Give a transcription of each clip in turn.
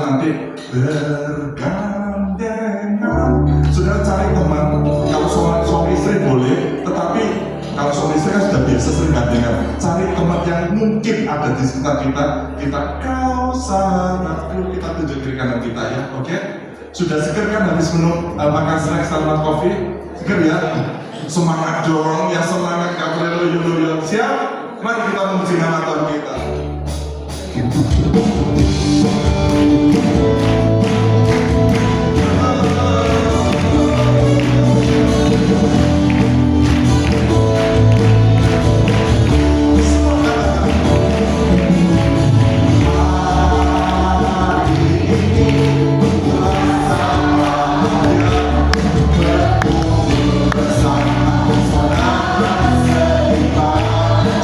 nanti bergandengan. Saudara cari teman, kalau suami istri boleh, tetapi kalau suami istri kan sudah biasa sering gandengan. Cari teman yang mungkin ada di sekitar kita. Kau sahabatku, kita tunjuk kiri kanan kita ya, oke? Sudah seger kan habis minum makan snack sama kopi? Seger ya? Semangat dong, ya semangat, gak boleh loyo-loyo. Siap? Mari kita memuji nama Tuhan kita.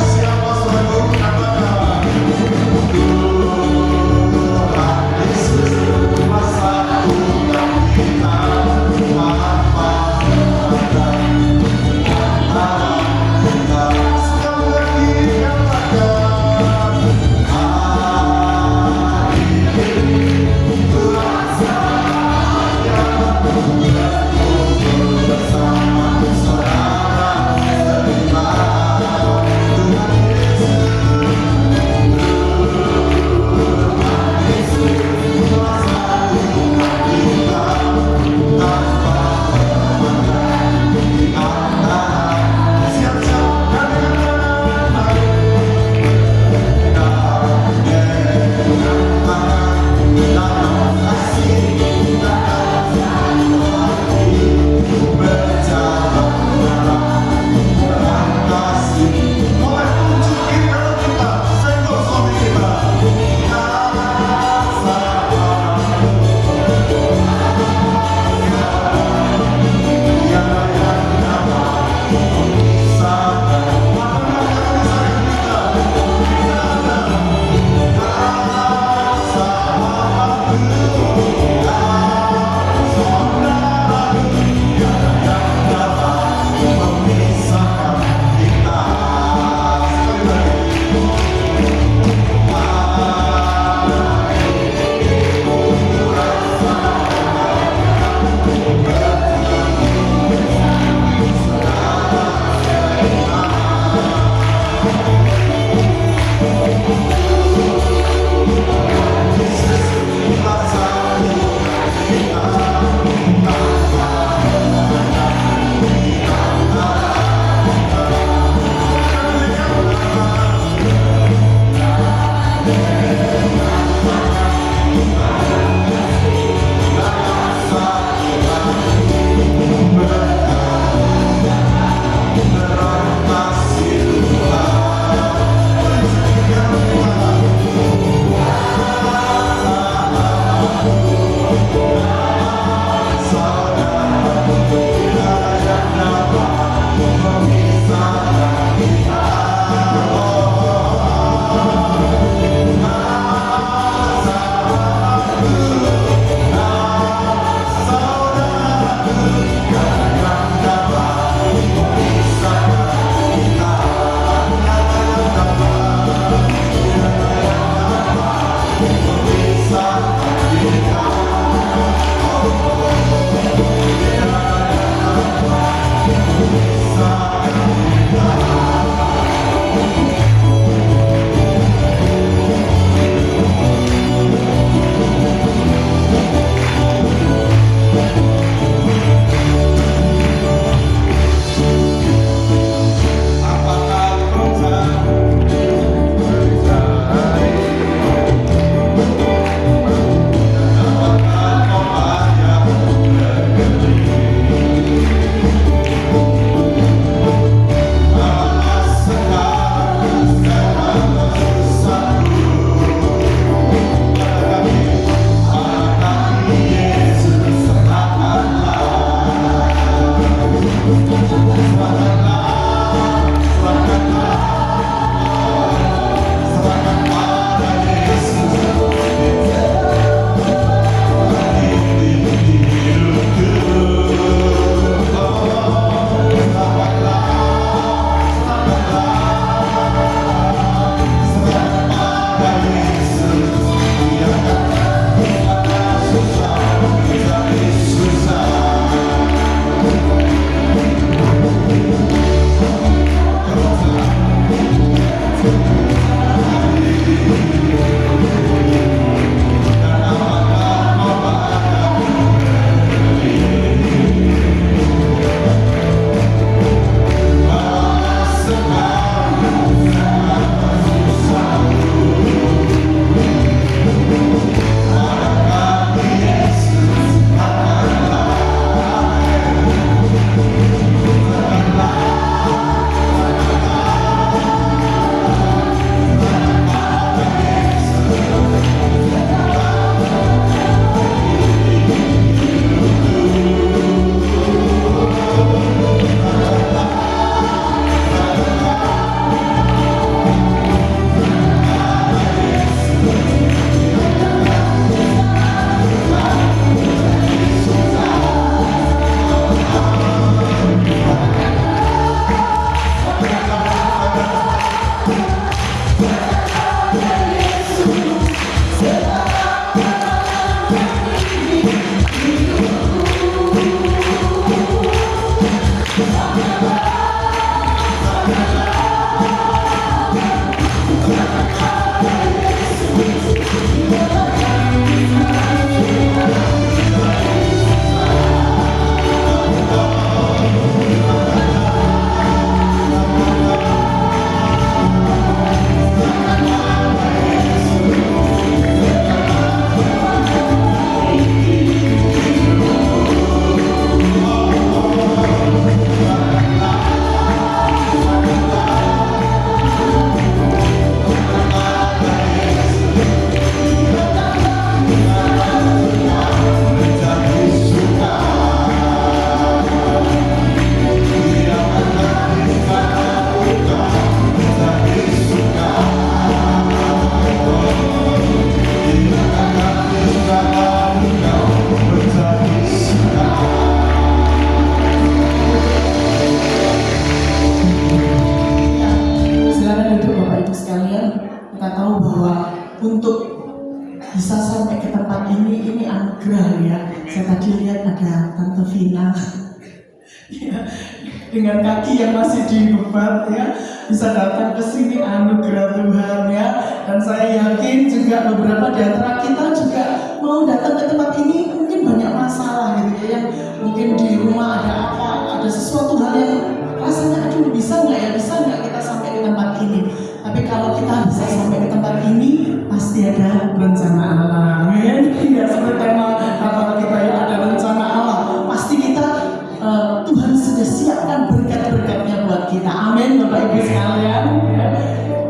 Siapa selalu katakan tempat ini anugerah ya. Saya tadi lihat ada Tante Vina ya, dengan kaki yang masih dibebat ya, bisa datang ke sini, anugerah Tuhan ya. Dan saya yakin juga beberapa di antara kita juga mau datang ke tempat ini mungkin banyak masalah gitu ya, yang mungkin di rumah ada apa, ada sesuatu hal yang rasanya aduh bisa nggak kita sampai di tempat ini. Tapi kalau kita bisa sampai ke tempat ini, pasti ada rencana Allah. Amin. Ya, seperti tema kata kita ya, ada rencana Allah. Pasti kita Tuhan sudah siapkan berkat-berkatnya buat kita. Amin, Bapak Ibu sekalian. Ya.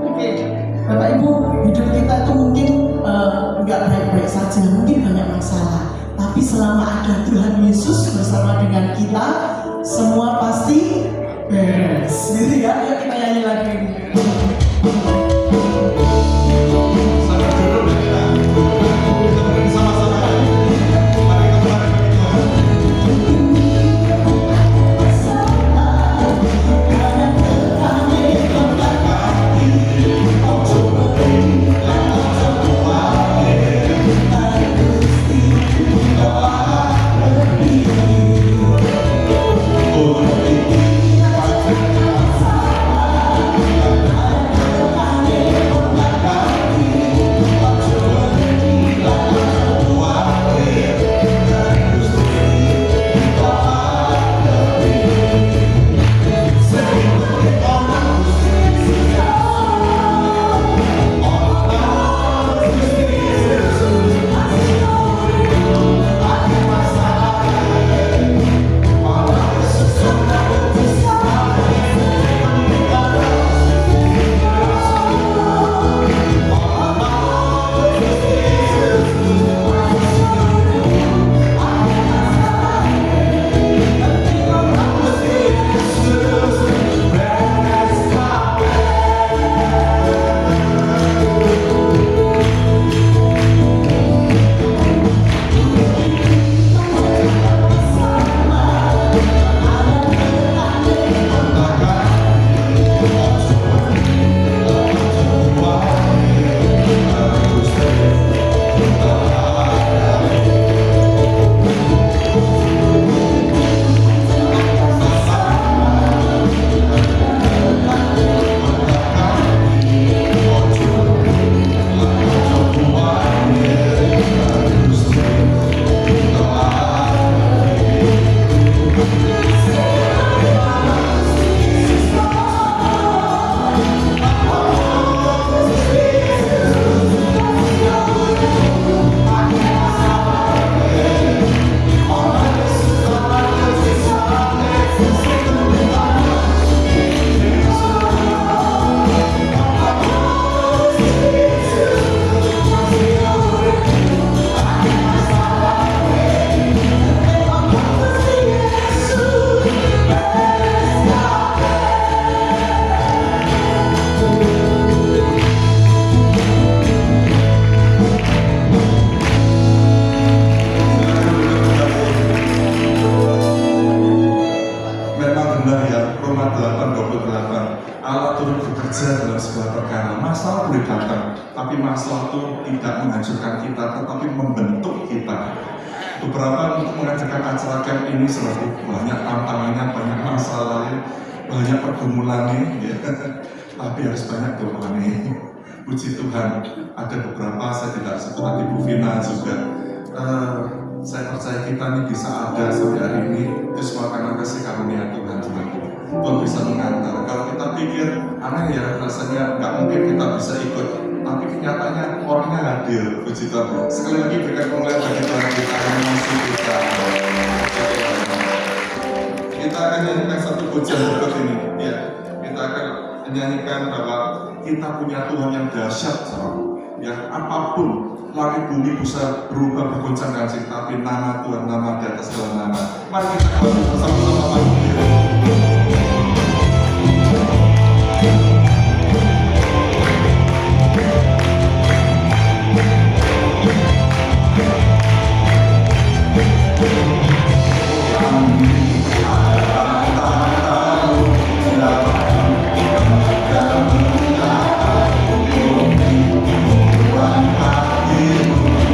Oke, Bapak Ibu, hidup kita itu mungkin nggak baik-baik saja, mungkin banyak masalah. Tapi selama ada Tuhan Yesus bersama dengan kita, semua pasti beres. Gitu ya, yuk kita nyanyi lagi. Sampai dulu ya. Kita berdiri sama-sama. Mari kita bagi Tuhan. masalah itu tidak menghancurkan kita, tetapi membentuk kita. Beberapa untuk mengadakan acara camp ini selalu banyak tantangannya, banyak masalahnya, banyak pergumulannya, ya. Tapi harus banyak doanya. Puji Tuhan, ada beberapa, saya tidak sebut nanti Bu Vina juga. Saya percaya kita ini bisa ada sampai hari ini, itu semua karena kasih karunia Tuhan, Tuhan bisa mengantar. Kalau kita pikir aneh ya, rasanya nggak mungkin kita bisa ikut, tapi kenyataannya orangnya hadir. Puji Tuhan. Sekali lagi berikan pengulangan bagi Tuhan kita yang masih kita. Kita akan nyanyikan satu pujian berikut ini. Ya, kita akan menyanyikan bahwa kita punya Tuhan yang dahsyat, ya apapun langit bumi bisa berubah bergoncang ganjing, tapi nama Tuhan, nama di atas segala nama. Mari kita bersama-sama berdiri.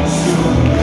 Soon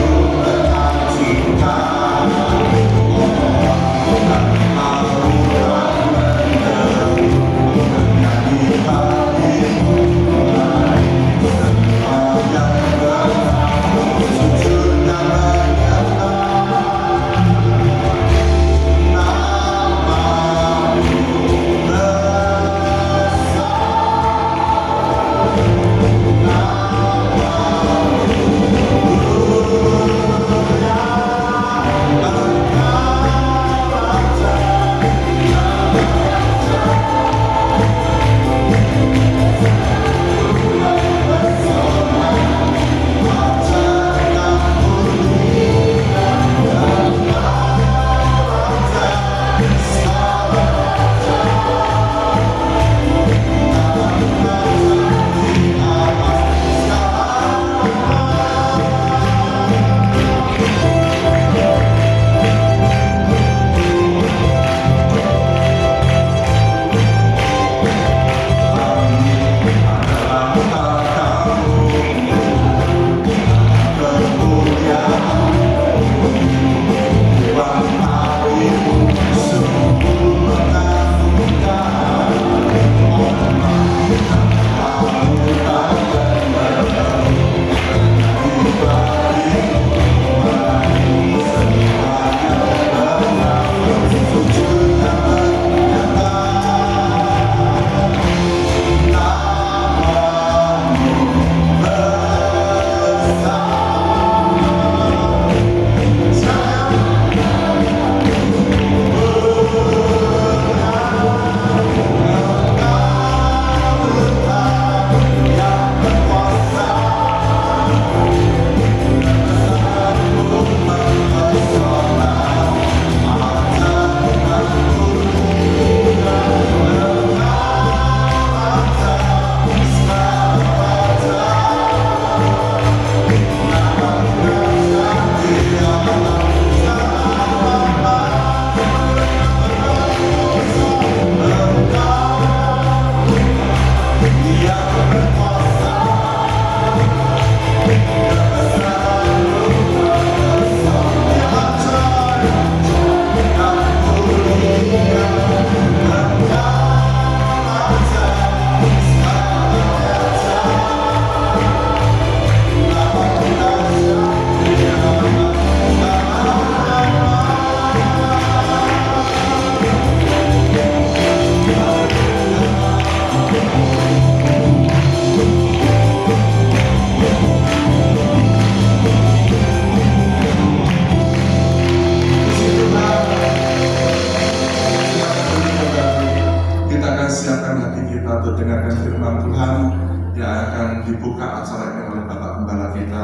dibuka acara ini oleh Bapak Gembala kita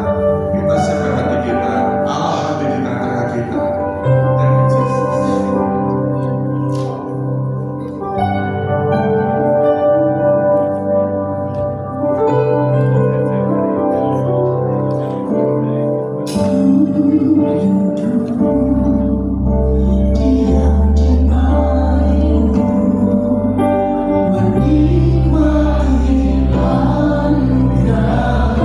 siapkan hati kita, Allah hadir di tengah-tengah kita. Thank you, Jesus. Menikmati anugerah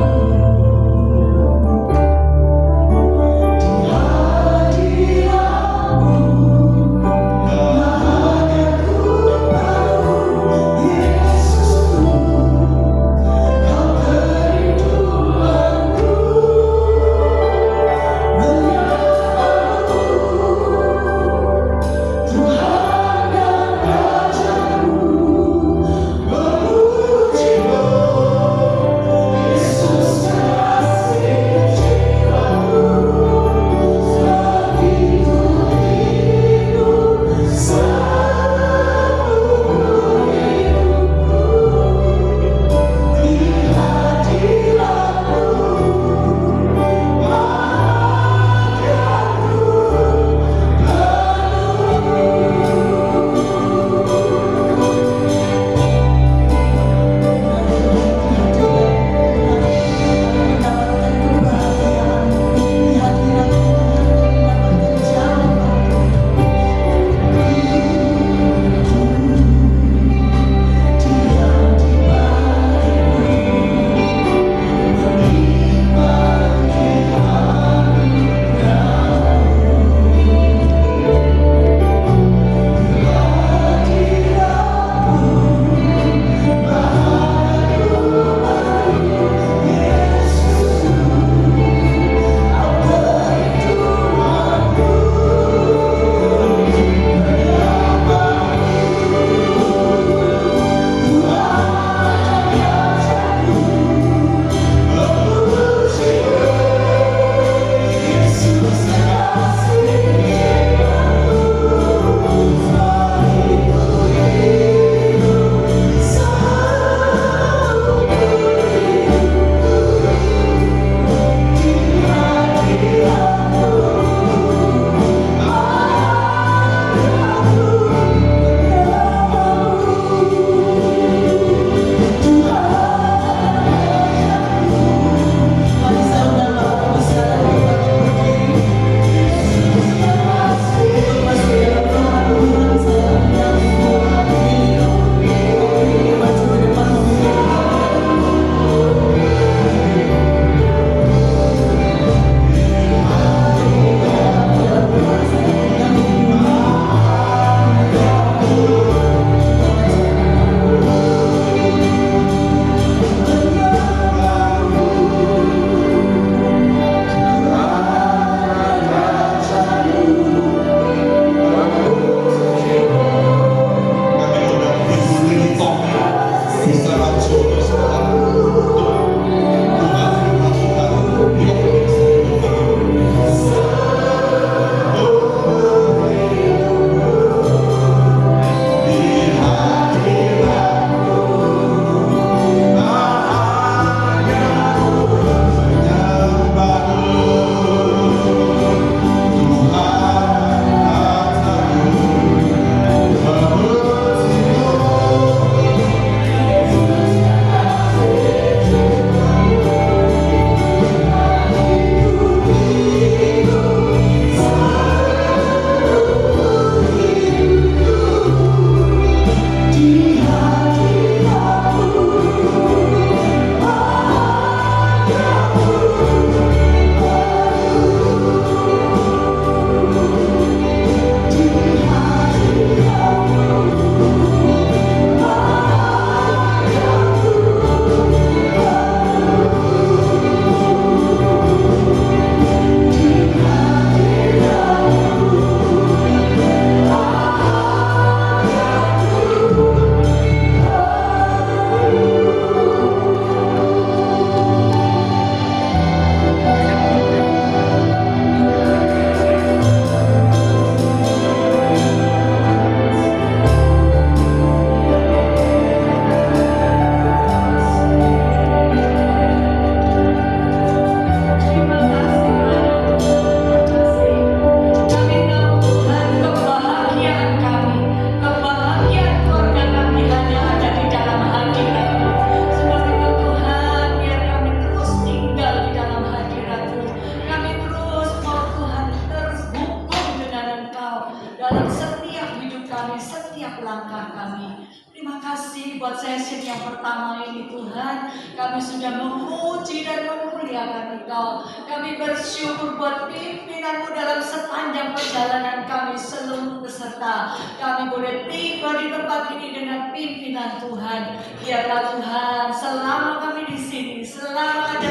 setiap langkah kami. Terima kasih buat sesi yang pertama ini Tuhan. Kami sudah memuji dan memuliakan Engkau. Kami bersyukur buat pimpinan-Mu dalam sepanjang perjalanan kami seluruh peserta. Kami boleh tiba di tempat ini dengan pimpinan Tuhan. Biarlah Tuhan selama kami di sini, selama ada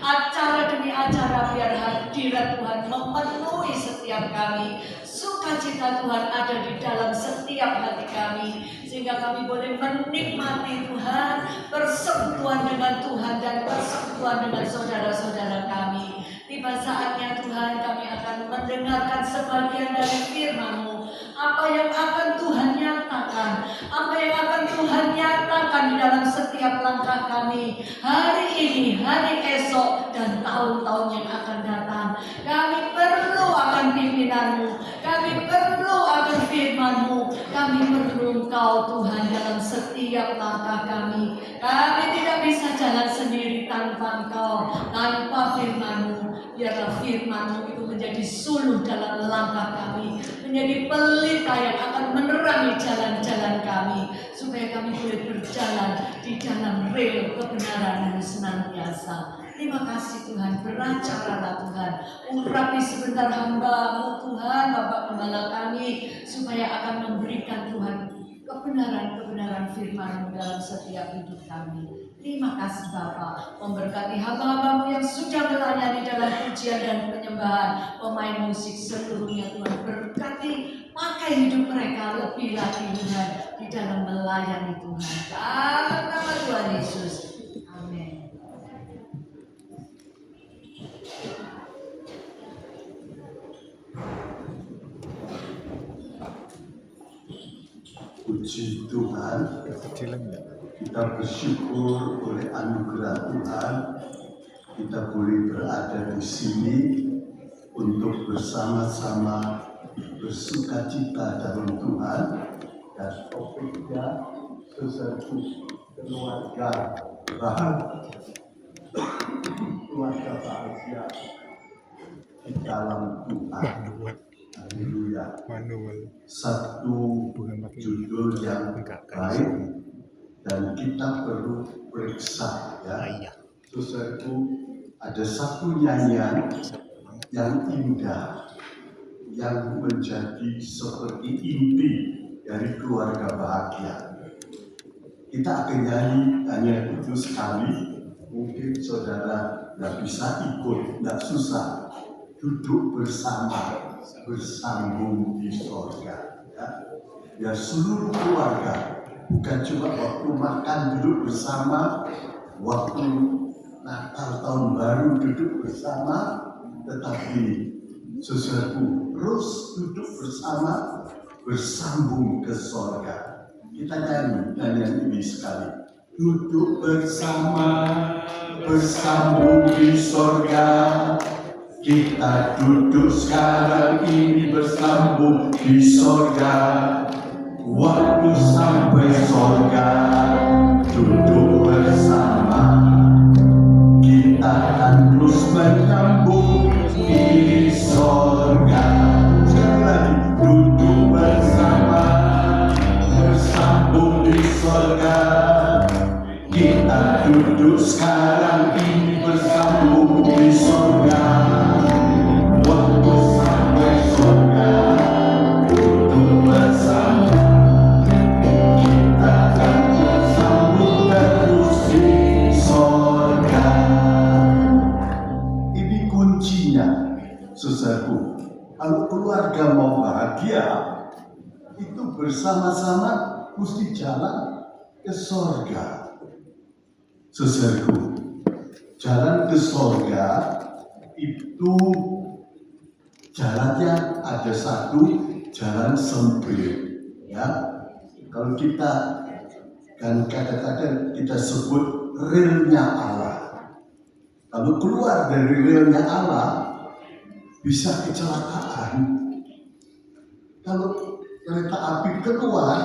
acara demi acara, biar hadirat Tuhan memenuhi setiap kami. Sukacita Tuhan ada di dalam setiap hati kami, sehingga kami boleh menikmati Tuhan, bersentuhan dengan Tuhan dan bersentuhan dengan saudara-saudara kami. Tiba saatnya Tuhan kami akan mendengarkan sebagian dari firman-Mu. Apa yang akan Tuhan nyatakan, apa yang akan Tuhan nyatakan di dalam setiap langkah kami hari ini, hari esok, dan tahun-tahun yang akan datang. Kami perlu akan pimpinan-Mu, kami perlu akan firman-Mu, kami perlu Engkau Tuhan dalam setiap langkah kami. Kami tidak bisa jalan sendiri tanpa Engkau, tanpa firman-Mu. Biarlah firman-Mu itu menjadi suluh dalam langkah kami, menjadi pelita yang akan menerangi jalan-jalan kami, supaya kami boleh berjalan di dalam rel kebenaran yang senantiasa. Terima kasih Tuhan, beracaralah Tuhan, urapi sebentar hamba-Mu Tuhan, Bapak Gembala kami, supaya akan memberikan Tuhan kebenaran-kebenaran firman-Mu dalam setiap hidup kami. Terima kasih Bapa, memberkati hamba-hamba-Mu yang sudah melayani dalam pujian dan penyembahan, pemain musik seluruhnya Tuhan, berkati pakai hidup mereka lebih lagi Tuhan di dalam melayani Tuhan. Dalam nama Tuhan Yesus, amin. Puji Tuhan, kita bersyukur oleh anugerah Tuhan, kita boleh berada di sini untuk bersama-sama bersukacita dalam Tuhan. Dan topiknya sesuatu keluarga bahagia, keluarga bahagia di dalam Tuhan. Haleluya. Satu judul yang baik dan kita perlu periksa ya. Saudaraku, ada satu nyanyian yang indah yang menjadi seperti inti dari keluarga bahagia. Kita akan nyanyi hanya itu sekali. Mungkin saudara tidak bisa ikut, tidak susah. Duduk bersama, bersambung di sorga. Ya seluruh keluarga, bukan cuma waktu makan duduk bersama, waktu Natal tahun baru duduk bersama, tetapi sesuatu terus duduk bersama, bersambung ke sorga. Kita nyanyi nyanyian ini sekali. Duduk bersama, bersambung di sorga. Kita duduk sekarang ini bersambung di sorga. Waktu sampai sorga, duduk bersama. Kita akan terus menyambung di sorga. Sekali lagi, duduk bersama, bersambung di sorga. Kita duduk sekarang ini bersambung di sorga. Waktu sampai sorga, duduk bersama. Kita akan bersambung terus di sorga. Ini kuncinya, saudaraku. Kalau keluarga mau bahagia, itu bersama-sama mesti jalan ke sorga. Saudaraku, jalan ke sorga itu jalannya ada satu, jalan sempit. Ya, kalau kita kan kadang-kadang kita sebut relnya Allah. Kalau keluar dari relnya Allah, bisa kecelakaan. Kalau kereta api keluar,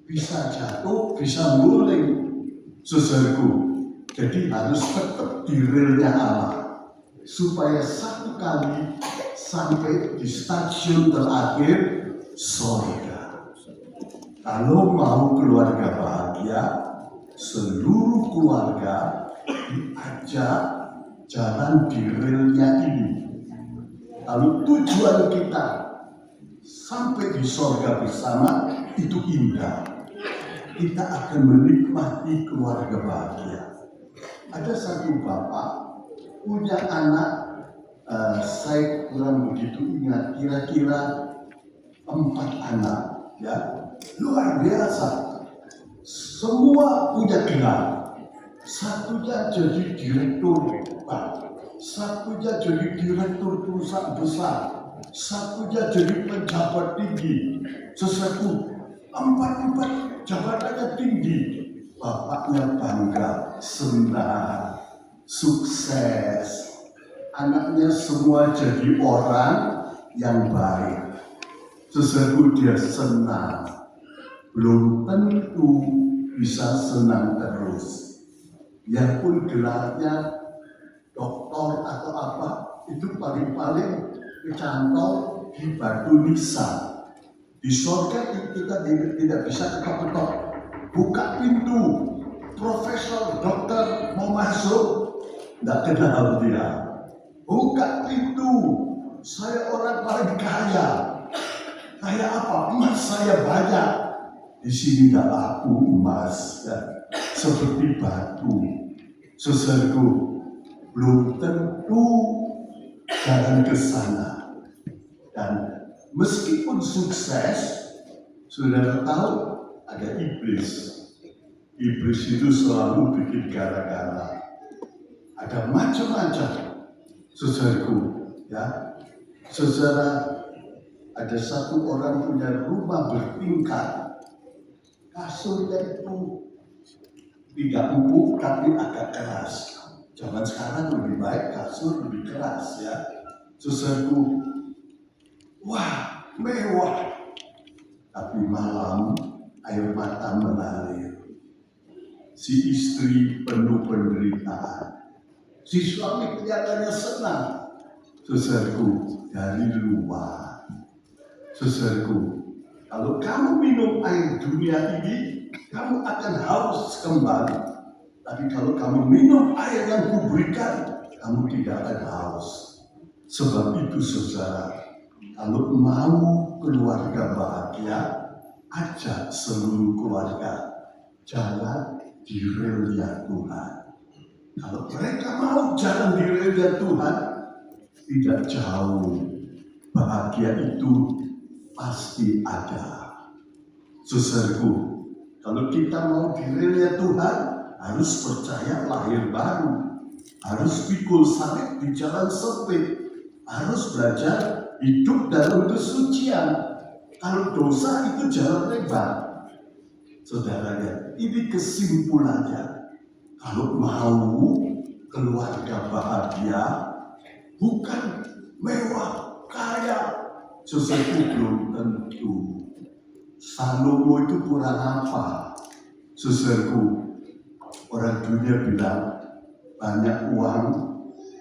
bisa jatuh, bisa guling. Saudaraku, jadi harus tetap di relnya Allah supaya satu kali sampai di stasiun terakhir sorga. Kalau mau keluarga bahagia, seluruh keluarga diajak jalan di relnya ini. Lalu tujuan kita sampai di sorga bersama itu indah. Kita akan menikmati keluarga bahagia. Ada satu bapak punya anak, saya kurang begitu ingat, kira-kira 4 anak, ya, luar biasa. Semua punya gelar. Satunya jadi direktur bank, satunya jadi direktur perusahaan besar, satunya jadi pejabat tinggi. Sesuatu 4 jabatannya tinggi. Bapaknya bangga, senang, sukses. Anaknya semua jadi orang yang baik. Sesuatu dia senang. Belum tentu bisa senang terus. Ya pun gelarnya doktor atau apa, itu paling-paling kecantol di batu nisan. Di surga kita tidak bisa ketok-ketok. Buka pintu, profesor, dokter mau masuk, tidak kenal dia. Buka pintu, saya orang paling kaya. Kaya apa? Emas saya banyak. Di sini tidak laku emas, ya. Seperti batu. Saudaraku, belum tentu jalan ke sana. Dan meskipun sukses, saudara tahu ada iblis. Iblis itu selalu bikin gara-gara. Ada macam-macam, saudaraku, ya. Saudara, ada satu orang punya rumah bertingkat, kasurnya itu tidak empuk tapi agak keras. Zaman sekarang lebih baik kasur lebih keras, ya. Saudaraku, wah, mewah. Tapi malam air mata mengalir. Si istri penuh penderitaan. Si suami kelihatannya senang. Saudaraku, dari luar. Saudaraku, kalau kamu minum air dunia ini, kamu akan haus kembali. Tapi kalau kamu minum air yang kuberikan, kamu tidak akan haus. Sebab itu saudara, kalau mau keluarga bahagia, ajak seluruh keluarga jalan di relnya Tuhan. Kalau mereka mau jalan di relnya Tuhan, tidak jauh. Bahagia itu pasti ada. Saudaraku, kalau kita mau di relnya Tuhan, harus percaya lahir baru. Harus pikul salib di jalan sempit. Harus belajar hidup dalam kesucian. Kalau dosa itu jalan lebar. Saudaranya, ini kesimpulannya. Kalau mau keluarga bahagia, bukan mewah, kaya, sesuatu belum tentu. Salomo itu kurang apa? Saudaraku, orang dunia bilang banyak uang,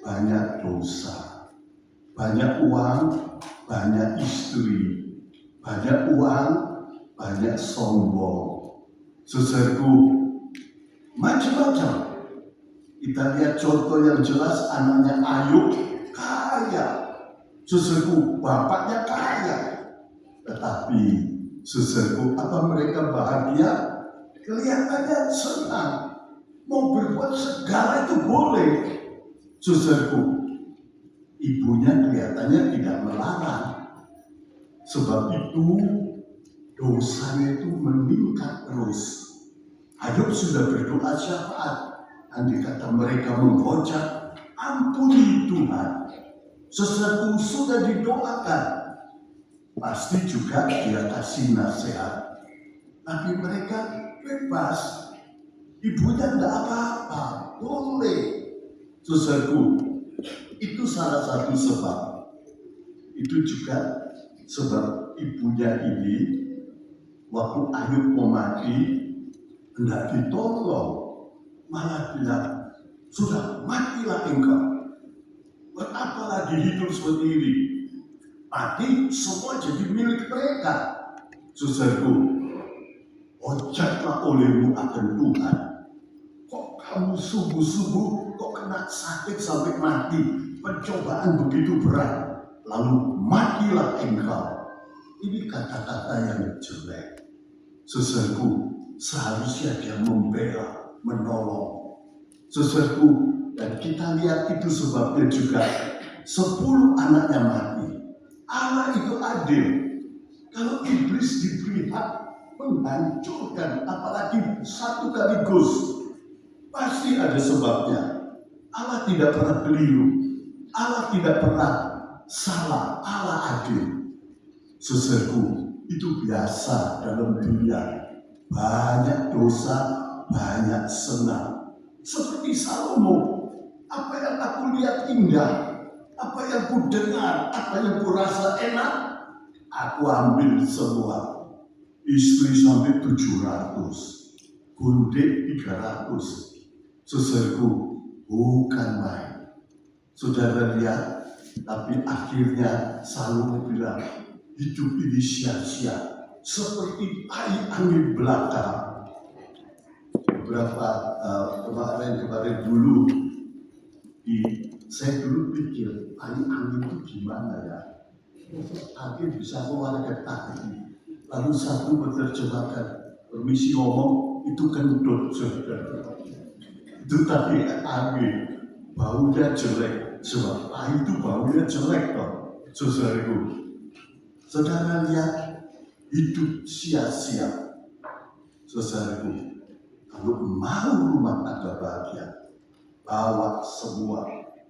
banyak dosa. Banyak uang, banyak istri. Banyak uang, banyak sombong. Saudaraku, macam-macam. Kita lihat contoh yang jelas, anaknya Ayub kaya. Saudaraku, bapaknya kaya. Tetapi, saudaraku, apa mereka bahagia? Kelihatannya senang. Mau berbuat segala itu boleh. Saudaraku, ibunya kelihatannya tidak melarang. Sebab itu dosanya itu meningkat terus. Ayub sudah berdoa syafaat. Andai kata mereka menghujat, ampuni Tuhan. Sesuatu sudah didoakan. Pasti juga dia kasih nasihat. Tapi mereka bebas. Ibunya tidak apa-apa. Boleh. Sesuatu. Itu salah satu sebab. Itu juga sebab ibunya ini waktu Ayub mau mati hendak ditolong, malah bilang, sudah matilah engkau. Buat apa lagi hidup seperti ini? Mati semua jadi milik mereka. Saudaraku, Ojaklah olehmu akan Tuhan. Kok kamu subuh-subuh kok kena sakit sampai mati? Pencobaan begitu berat, lalu matilah engkau. Ini kata-kata yang jelek. Saudaraku, seharusnya dia membela, menolong. Saudaraku, dan kita lihat itu sebabnya juga 10 anaknya mati. Allah itu adil. Kalau iblis diberi hak menghancurkan, apalagi satu sekaligus, pasti ada sebabnya. Allah tidak pernah keliru, Allah tidak pernah salah, Allah adil. Saudaraku, itu biasa dalam dunia. Banyak dosa, banyak senang. Seperti Salomo, apa yang aku lihat indah, apa yang ku dengar, apa yang ku rasa enak, aku ambil semua. Istri sampai 700, gundik 300. Saudaraku, bukan main. Saudara lihat, tapi akhirnya Salomo bilang, hidup ini sia-sia, seperti tai angin belaka. Beberapa kemarin dulu, saya dulu pikir, tai angin itu gimana ya? Angin bisa keluar ke kaki. Lalu satu menerjemahkan, permisi ngomong, itu kentut, saudara. Itu tadi angin, baunya jelek. Sebab itu baunya jelek, toh, saudaraku. Saudara lihat, hidup sia-sia. Saudaraku, kalau mau rumah tangga bahagia, bawa semua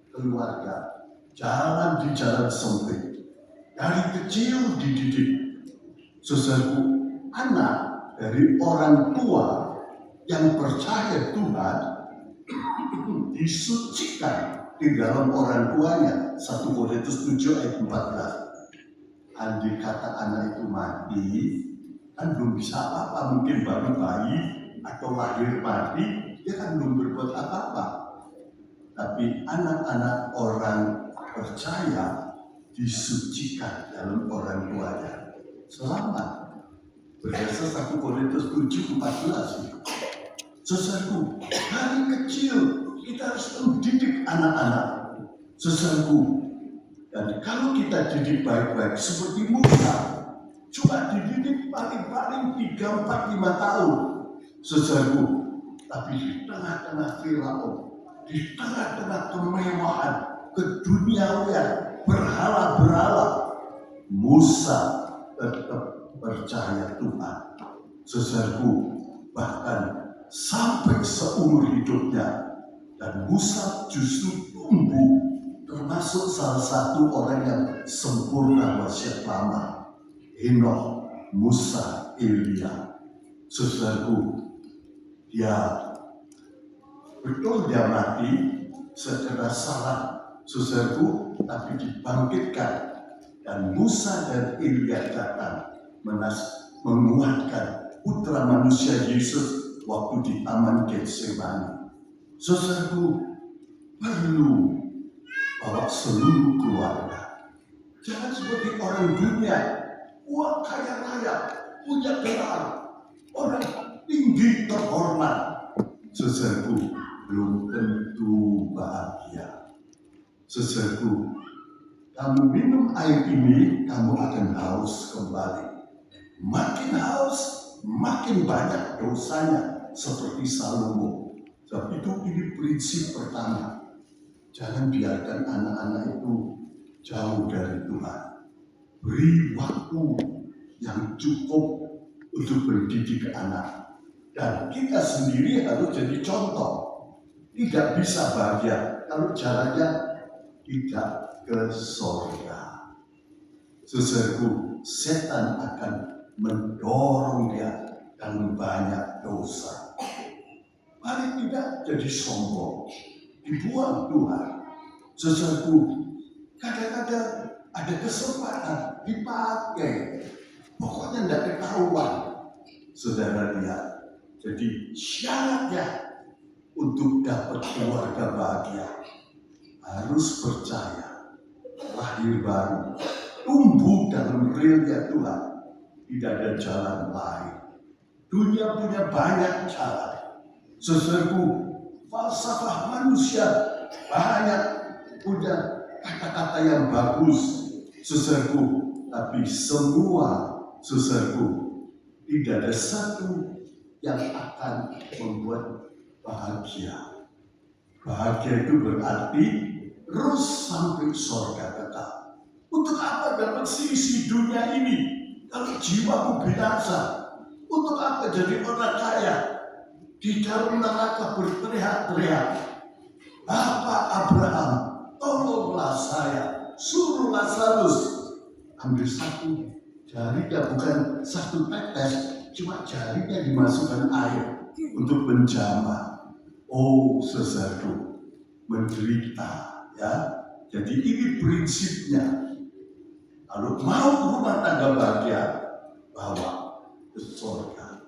keluarga, jalan di jalan sempit. Dari kecil dididik. Saudaraku, anak dari orang tua yang percaya Tuhan disucikan di dalam orang tuanya. 1 Korintus 7 ayat 14. Andai kata anak itu mati, kan belum bisa apa-apa, mungkin baru bayi atau lahir mati, dia kan belum berbuat apa-apa. Tapi anak-anak orang percaya disucikan dalam orang tuanya. Selamat. Berdasar 1 Korintus 7:14. Saudaraku, dari kecil kita harus mendidik anak-anak. Saudaraku, dan kalau kita didik baik-baik seperti Musa, cuma dididik paling-paling 3, 4, 5 tahun. Saudaraku, tapi di tengah-tengah Firaun, di tengah-tengah kemewahan, keduniawian, berhala-berhala, Musa tetap percaya Tuhan. Saudaraku, bahkan sampai seumur hidupnya, dan Musa justru tumbuh termasuk salah satu orang yang sempurna wasiat lama. Henokh, Musa, Elia. Saudaraku, dia betul dia mati secara salah, saudaraku, tapi dibangkitkan. Dan Musa dan Elia datang menguatkan putra manusia Yesus waktu di Taman Getsemani. Saudaraku, perlu bawa seluruh keluarga. Jangan seperti orang dunia, uang kaya raya, punya gelar, orang tinggi terhormat. Saudaraku, belum tentu bahagia. Saudaraku, kamu minum air ini, kamu akan haus kembali. Makin haus, makin banyak dosanya, seperti Salomo. Sebab itu ini prinsip pertama. Jangan biarkan anak-anak itu jauh dari Tuhan. Beri waktu yang cukup untuk mendidik anak. Dan kita sendiri harus jadi contoh. Tidak bisa bahagia kalau jalannya tidak ke sorga. Saudaraku, setan akan mendorong dia dalam banyak dosa. Paling tidak jadi sombong, dibuang Tuhan. Saudaraku, kadang-kadang ada kesempatan dipakai, pokoknya tidak ketahuan. Saudara lihat, jadi syaratnya untuk dapat keluarga bahagia harus percaya, lahir baru, tumbuh dalam realnya Tuhan. Tidak ada jalan lain. Dunia punya banyak cara. Saudaraku, falsafah manusia banyak punya kata-kata yang bagus. Saudaraku, tapi semua saudaraku tidak ada satu yang akan membuat bahagia. Bahagia itu berarti terus sampai surga tetap. Untuk apa dapat seisi dunia ini kalau jiwamu binasa? Untuk apa jadi orang kaya di dalam neraka berteriak-teriak, Bapak Abraham, tolonglah saya, suruh Lazarus ambil satu jarinya, bukan satu tetes, cuma jarinya dimasukkan air untuk menjamah. Oh, saudaraku, menderita, ya. Jadi ini prinsipnya. Kalau mau rumah tangga bahagia, bawa ke surga.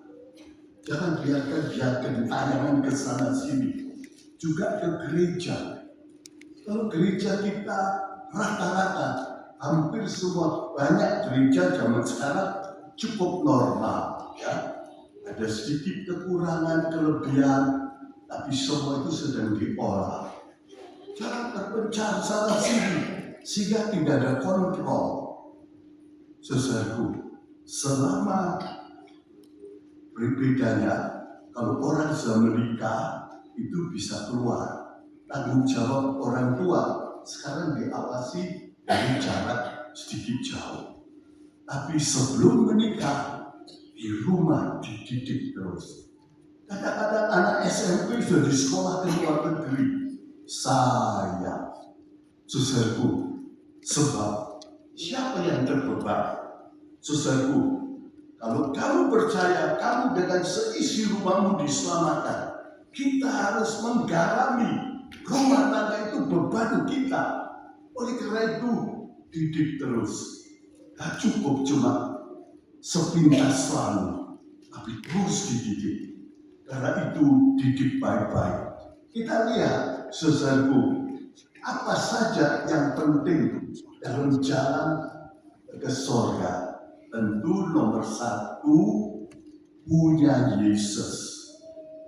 Jangan biarkan dia gentayangan ke sana sini. Juga ke gereja. Kalau gereja kita rata-rata, hampir semua, banyak gereja zaman sekarang cukup normal, ya. Ada sedikit kekurangan, kelebihan, tapi semua itu sedang diolah. Jangan terpencar sana sini, sehingga tidak ada kontrol. Saudaraku, selama berbedanya, kalau orang sudah menikah, itu bisa keluar. Tanggung jawab orang tua sekarang diawasi dari jarak sedikit jauh. Tapi sebelum menikah, di rumah dididik terus. Kadang-kadang anak SMP sudah di sekolah ke luar negeri. Sayang, saudaraku, sebab siapa yang terbeban? Saudaraku, kalau kamu percaya kamu dengan seisi rumahmu diselamatkan, kita harus menggarami rumah tangga itu beban kita. Oleh karena itu, didik terus. Gak cukup cuma sepintas selalu, tapi terus dididik. Karena itu didik baik-baik. Kita lihat, saudaraku, apa saja yang penting dalam jalan ke surga. Tentu nomor satu, punya Yesus.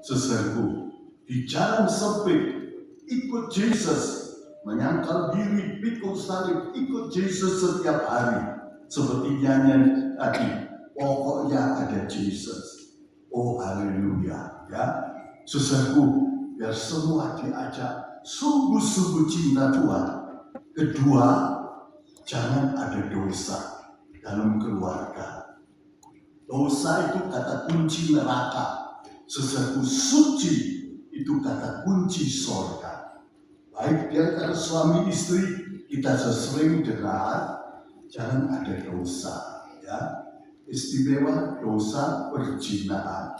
Saudaraku, di jalan sempit, ikut Yesus, menyangkal diri, pikul salib, ikut Yesus setiap hari. Seperti nyanyian tadi, pokoknya ada Yesus. Oh haleluya, ya. Saudaraku, biar semua diajak sungguh-sungguh cinta Tuhan. Kedua, jangan ada dosa dalam keluarga. Dosa itu kata kunci neraka. Saudaraku, suci itu kata kunci surga. Baik di antara suami istri, kita sering dengar jangan ada dosa, ya. Istimewa dosa perzinahan.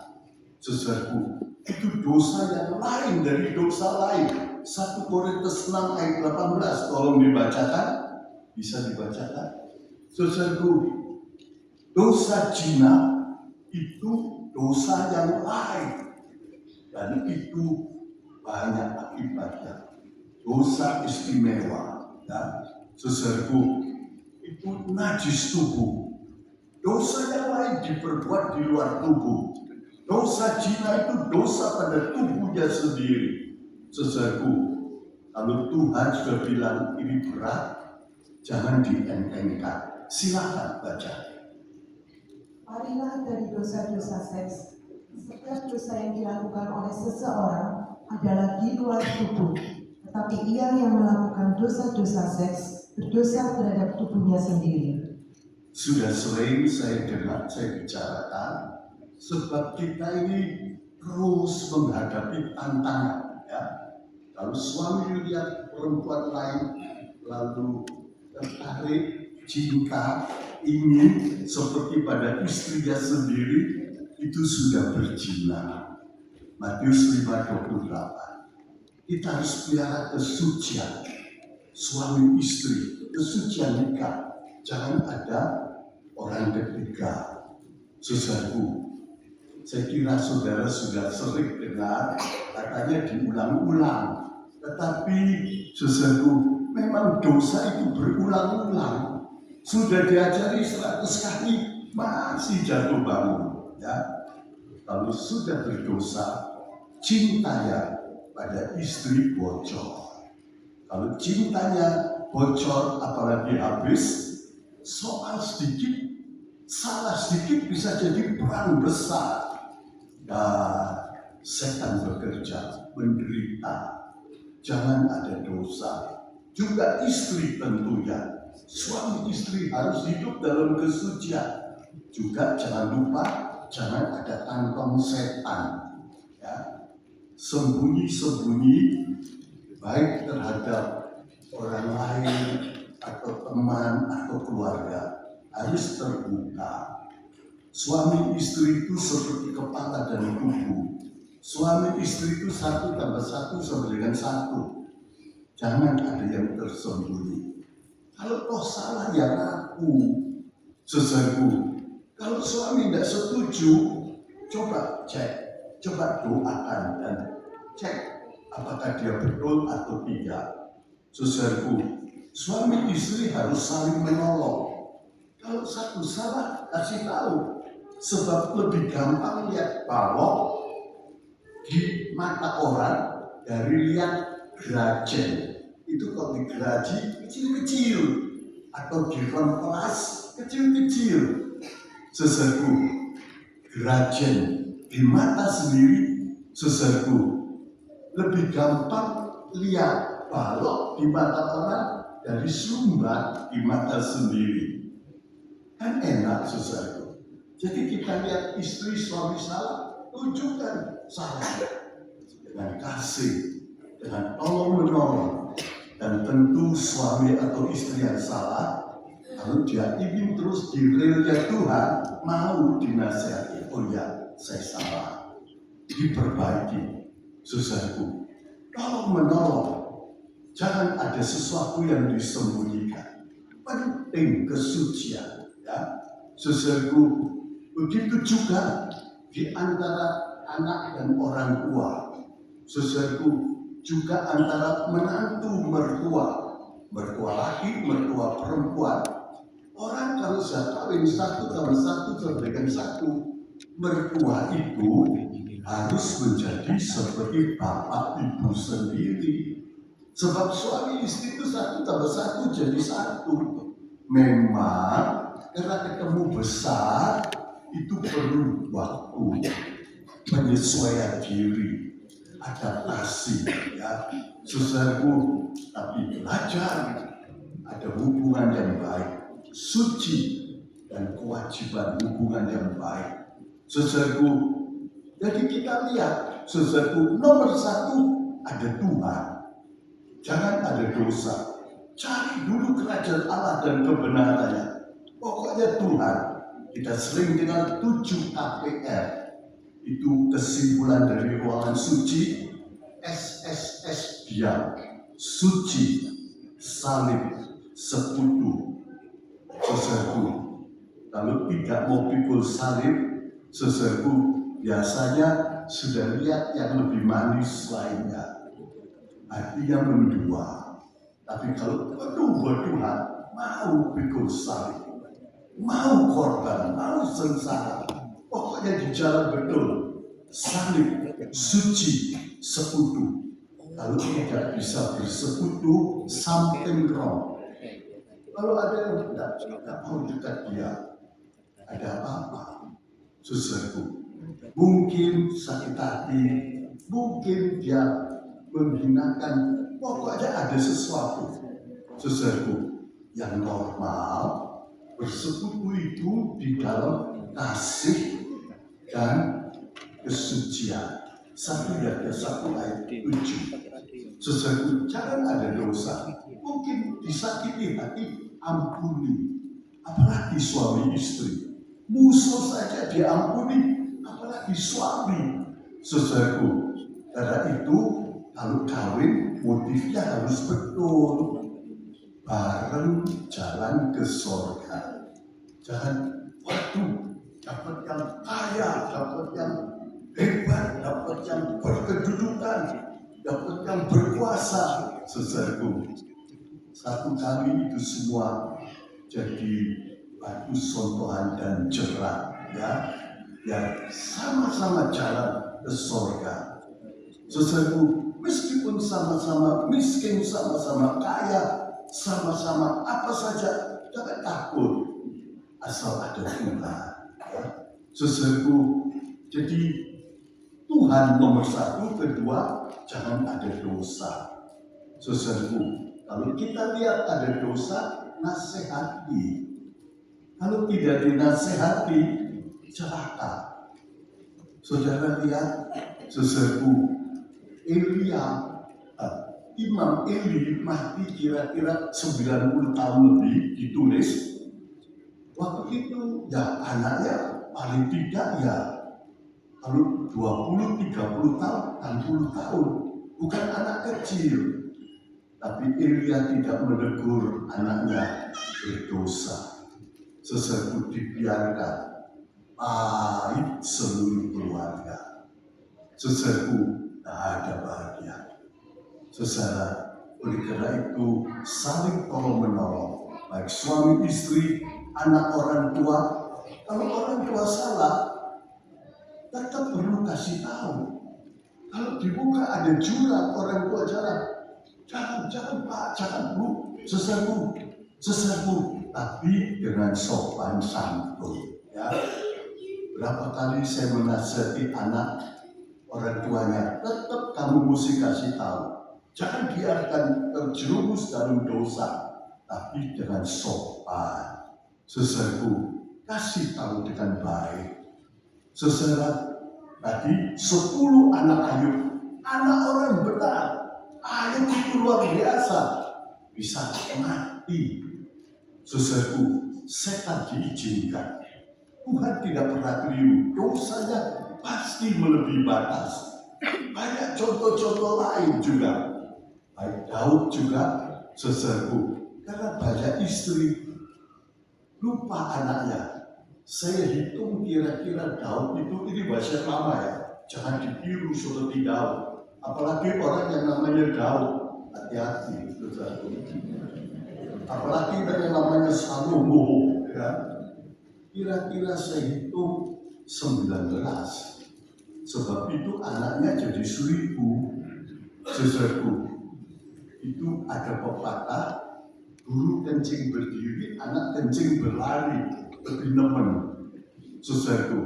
Saudaraku, itu dosa yang lain dari dosa lain. 1 Korintus 6 ayat 18, tolong dibacakan. Bisa dibacakan? Saudaraku, dosa zina itu dosa yang lain, dan itu banyak akibatnya. Dosa istimewa, ya. Saudaraku, itu najis tubuh. Dosa yang lain diperbuat di luar tubuh. Dosa zina itu dosa pada tubuhnya sendiri. Saudaraku, kalau Tuhan sudah bilang ini berat, jangan dientengkan. Silakan baca. Marilah dari dosa-dosa seks. Setiap dosa yang dilakukan oleh seseorang adalah di luar tubuh, tetapi ia yang melakukan dosa-dosa seks berdosa terhadap tubuhnya sendiri. Sudah sering saya dengar, saya bicarakan, sebab kita ini terus menghadapi tantangan, ya. Kalau suami lihat perempuan lain lalu tertarik, cinta, ingin seperti pada istrinya sendiri, itu sudah berzina. Matius 5:28. Kita harus pelihara kesucian suami istri, kesucian nikah. Jangan ada orang ketiga. Saudaraku, saya kira saudara sudah sering dengar, katanya diulang-ulang. Tetapi saudaraku, memang dosa itu berulang-ulang. Sudah diajari 100 kali, masih jatuh bangun, ya. lalu sudah berdosa, cintanya pada istri bocor. Kalau cintanya bocor apalagi habis, soal sedikit, salah sedikit bisa jadi perang besar. Dan setan bekerja, menderita. Jangan ada dosa. Juga istri tentunya. Suami istri harus hidup dalam kesucian. Juga jangan lupa, jangan ada kantong setan. Ya. Sembunyi-sembunyi baik terhadap orang lain atau teman atau keluarga harus terbuka. Suami istri itu seperti kepala dan tubuh. Suami istri itu 1 tambah 1 sama dengan 1. Jangan ada yang tersembunyi. Kalau toh salah ya ngaku, saudaraku. Kalau suami tidak setuju, coba cek, coba doakan dan cek apakah dia betul atau tidak. Saudaraku, suami istri harus saling menolong. Kalau satu salah, kasih tahu. Sebab lebih gampang lihat balok di mata orang dari lihat gerajen. Itu kalau digeraji kecil-kecil atau diremplas kecil-kecil. Saudaraku, gerajen di mata sendiri, saudaraku, lebih gampang lihat balok di mata orang dari sumbat di mata sendiri. Kan enak, saudaraku. Jadi kita lihat istri suami salah, tunjukkan salah dengan kasih, dengan tolong menolong. Dan tentu suami atau istri yang salah, kalau dia ingin terus di relnya Tuhan, mau dinasihati. Oh ya, saya salah, diperbaiki. Saudaraku, tolong menolong. Jangan ada sesuatu yang disembunyikan. Penting kesucian, ya, saudaraku. Begitu juga di antara anak dan orang tua, saudaraku, juga antara menantu mertua, mertua laki, mertua perempuan. Orang kalau sudah kawin 1 tambah 1 sama dengan 1, mertua itu harus menjadi seperti bapak ibu sendiri. Sebab suami istri itu 1 tambah 1 jadi 1. Memang karena ketemu besar itu perlu waktu, penyesuaian diri, adaptasi, ya, saudaraku. Tapi belajar ada hubungan yang baik, suci dan kewajiban hubungan yang baik, saudaraku. Jadi kita lihat, saudaraku, nomor 1 ada Tuhan. Jangan ada dosa. Cari dulu kerajaan Allah dan kebenarannya. Pokoknya Tuhan. Kita sering dengar 7 KPR. Itu kesimpulan dari ruangan suci. SSS diam, suci, salib, sekutu. Saudaraku, kalau tidak mau pikul salib, saudaraku, biasanya sudah lihat yang lebih manis lainnya. Artinya mendua. Tapi kalau penuh buat Tuhan, mau pikul salib, mau korban, mau sengsara, pokoknya di jalan betul, salib, suci, sekutu. Kalau tidak bisa bersekutu, something wrong. Kalau ada yang tidak mau dekat dia, ada apa-apa, saudaraku. Mungkin sakit hati, mungkin dia menghinakan, pokoknya ada sesuatu, saudaraku. Yang normal bersekutu itu di dalam kasih dan kesucian. 1 ayat 7. Saudaraku, jangan ada dosa. Mungkin disakiti hati, ampuni. Apalagi suami istri. Musuh saja diampuni, apalagi suami. Saudaraku, karena itu kalau kawin motifnya harus betul. Bareng jalan ke surga. Jangan, waduh, dapat yang kaya, dapat yang hebat, dapat yang berkedudukan, dapat yang berkuasa. Saudaraku, 1 kali itu semua jadi batu sontohan dan jerat, ya. yang sama-sama jalan ke sorga. Saudaraku, meskipun sama-sama miskin, sama-sama kaya, sama-sama apa saja, jangan takut asal ada Tuhan. Ya. Saudaraku, jadi Tuhan nomor satu, kedua, jangan ada dosa. Saudaraku, kalau kita lihat ada dosa, nasihati. Kalau tidak dinasihati, celaka. Saudara lihat, saudaraku, Imam Eli mati kira-kira 90 tahun lebih ditulis. Waktu itu ya anaknya paling tidak ya kalau 20, 30 tahun, 60 tahun. Bukan anak kecil. Tapi Elia tidak menegur anaknya berdosa. Sesuatu dibiarkan baik seluruh keluarga. Sesuatu tak ada bahagia. Saudara, oleh karena itu saling tolong menolong, baik suami istri, anak orang tua. Kalau orang tua salah, tetap perlu kasih tahu. Kalau dibuka ada jurang, orang tua jalan, jangan Pak, jangan Bu, seserbu, tapi dengan sopan santun. Ya. Berapa kali saya menasihati anak orang tuanya, tetap kamu mesti kasih tahu. Jangan biarkan terjerumus dalam dosa, tapi dengan sopan. Seserbu, kasih tahu dengan baik. Saudara, tadi 10 anak Ayub, anak orang benar. Ayub itu luar biasa, bisa mati. Saudaraku, setan diizinkan. Tuhan tidak pernah keliru, dosanya pasti melebihi batas. Banyak contoh-contoh lain juga. Baik Daud juga, saudaraku, karena banyak istri, lupa anaknya. Saya hitung kira-kira Daud itu, ini bahasa lama ya, jangan ditiru seperti Daud. Apalagi orang yang namanya Daud, hati-hati, saudaraku. Apalagi yang namanya Salomo, ya. Kira-kira saya hitung 19. Sebab itu anaknya jadi 1000. Saudaraku, itu ada pepatah, guru kencing berdiri, anak kencing berlari, lebih nemen. Saudaraku,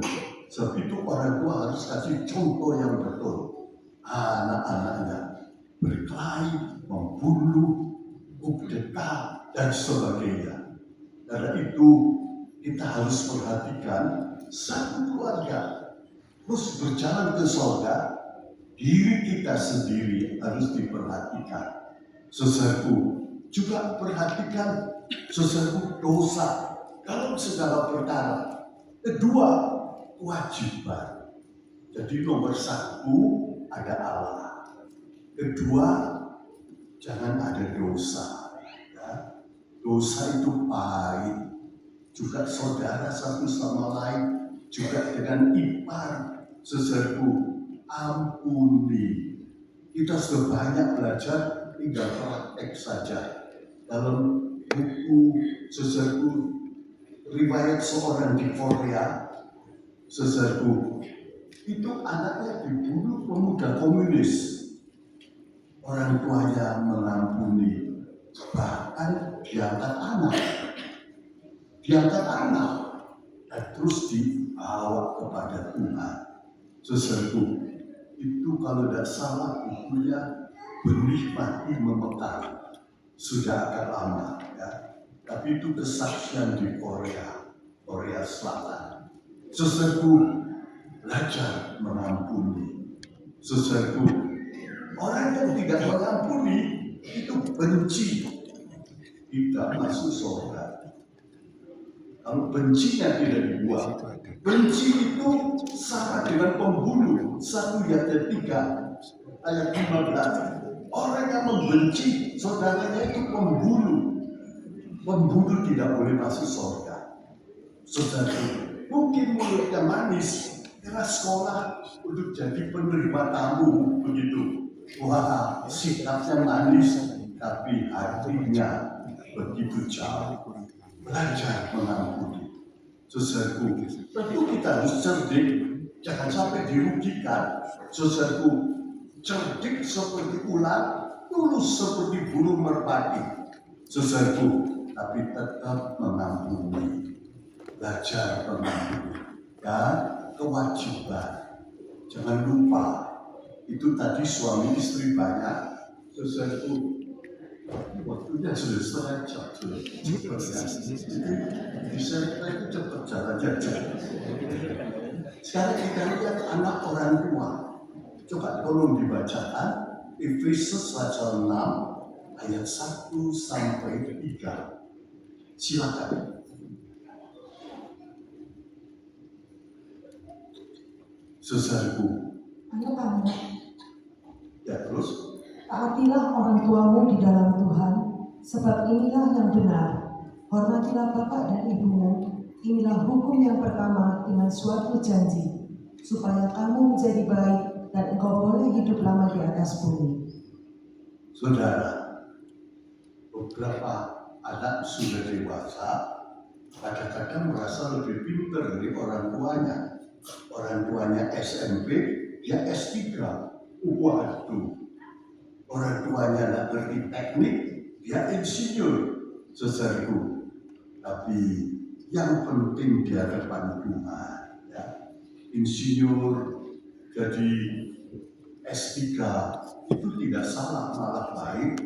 sebab itu orang tua harus kasih contoh yang betul. Anak-anaknya berkelahi, membunuh, kudeta, dan sebagainya. Karena itu kita harus perhatikan satu keluarga terus berjalan ke surga, diri kita sendiri harus diperhatikan. Saudaraku, juga perhatikan saudaraku dosa dalam segala perkara. Kedua, kewajiban. Jadi nomor 1 ada Allah. Kedua, jangan ada dosa. Ya. Dosa itu pahit. Juga saudara satu sama lain, juga dengan ipar, saudaraku, ampuni. Kita sudah banyak belajar, tinggal praktek saja. Dalam buku, saudaraku, riwayat seorang di Korea, saudaraku, itu anaknya dibunuh pemuda komunis. Orang tuanya mengampuni, bahkan diangkat anak, dan terus dibawa kepada Tuhan. Saudaraku, itu kalau tidak salah bukunya Benih Mati Memekar, sudah agak lama ya. Tapi itu kesaksian di Korea Selatan. Saudaraku, belajar mengampuni. Saudaraku, orang yang tidak mengampuni itu benci, tidak masuk surga. Kalau bencinya tidak dibuang, benci itu sama dengan pembunuh. 1 Yohanes 3 ayat 15. Orang yang membenci saudaranya itu pembunuh. Pembunuh tidak boleh masuk surga. Saudara, mungkin mulutnya manis, karena sekolah untuk jadi penerima tamu begitu. Wah, sikapnya manis, tapi hatinya begitu jauh. Belajar mengampuni. Saudaraku, tentu kita harus cerdik, jangan sampai dirugikan. Saudaraku, cerdik seperti ular, tulus seperti burung merpati. Saudaraku, tapi tetap mengampuni, belajar mengampuni, dan kewajiban. Jangan lupa, itu tadi suami istri banyak. Saudaraku, waktunya sudah setengah jam, sudah cepat ya. Jadi saya kira itu cepat jalan aja. Sekarang kita lihat anak orang tua. Coba tolong dibacakan Efesus pasal 6 ayat 1 sampai 3. Silakan. Saudaraku, Anak-anak, ya terus. taatilah orang tuamu di dalam Tuhan, sebab inilah yang benar. Hormatilah bapak dan ibumu, inilah hukum yang pertama dengan suatu janji, supaya kamu menjadi baik dan engkau boleh hidup lama di atas bumi. Saudara, beberapa anak sudah dewasa, kadang-kadang merasa lebih pintar dari orang tuanya. Orang tuanya SMP, dia S3. Waduh, orang tuanya tidak ngerti teknik, dia insinyur. Saudaraku, tapi yang penting di hadapan Tuhan, ya, insinyur jadi S3 itu tidak salah, malah baik,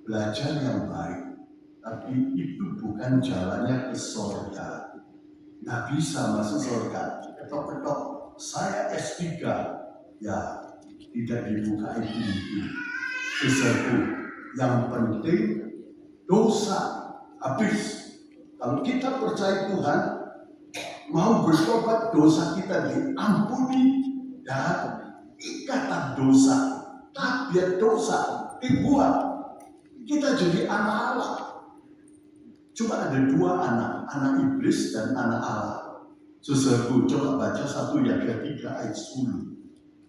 belajar yang baik, tapi itu bukan jalannya ke surga. Nggak bisa masuk surga, ketok-ketok, saya S3, ya tidak dibuka pintu. Saudaraku, yang penting dosa habis. Kalau kita percaya Tuhan, mau bertobat, dosa kita diampuni, dan ikatan dosa, tabiat dosa dibuat. Kita jadi anak Allah. Cuma ada dua anak iblis dan anak Allah. Saudaraku, coba baca 1 Yakobus 3 ayat 10.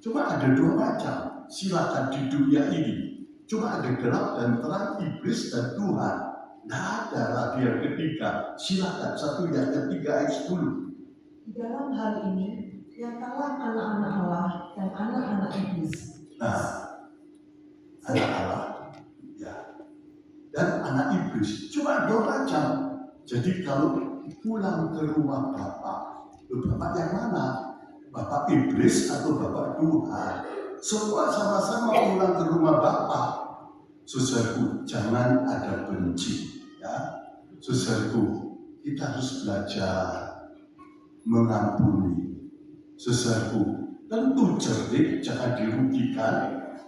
Cuma ada dua macam, silakan di dunia ini. Cuma ada gelap dan terang, iblis dan Tuhan. Tidak ada lagi yang ketiga. Silakan 1 Yakobus 3 ayat 10. Di dalam hal ini, nyatalah anak-anak Allah dan anak-anak iblis. Nah, anak Allah, ya, dan anak iblis. Cuma dua macam. Jadi kalau pulang ke rumah Bapak yang mana? Bapak iblis atau Bapak Tuhan? Semua sama-sama pulang ke rumah Bapak. Saudaraku, jangan ada benci, ya. Saudaraku, kita harus belajar mengampuni. Saudaraku, tentu cerdik, jangan dirugikan,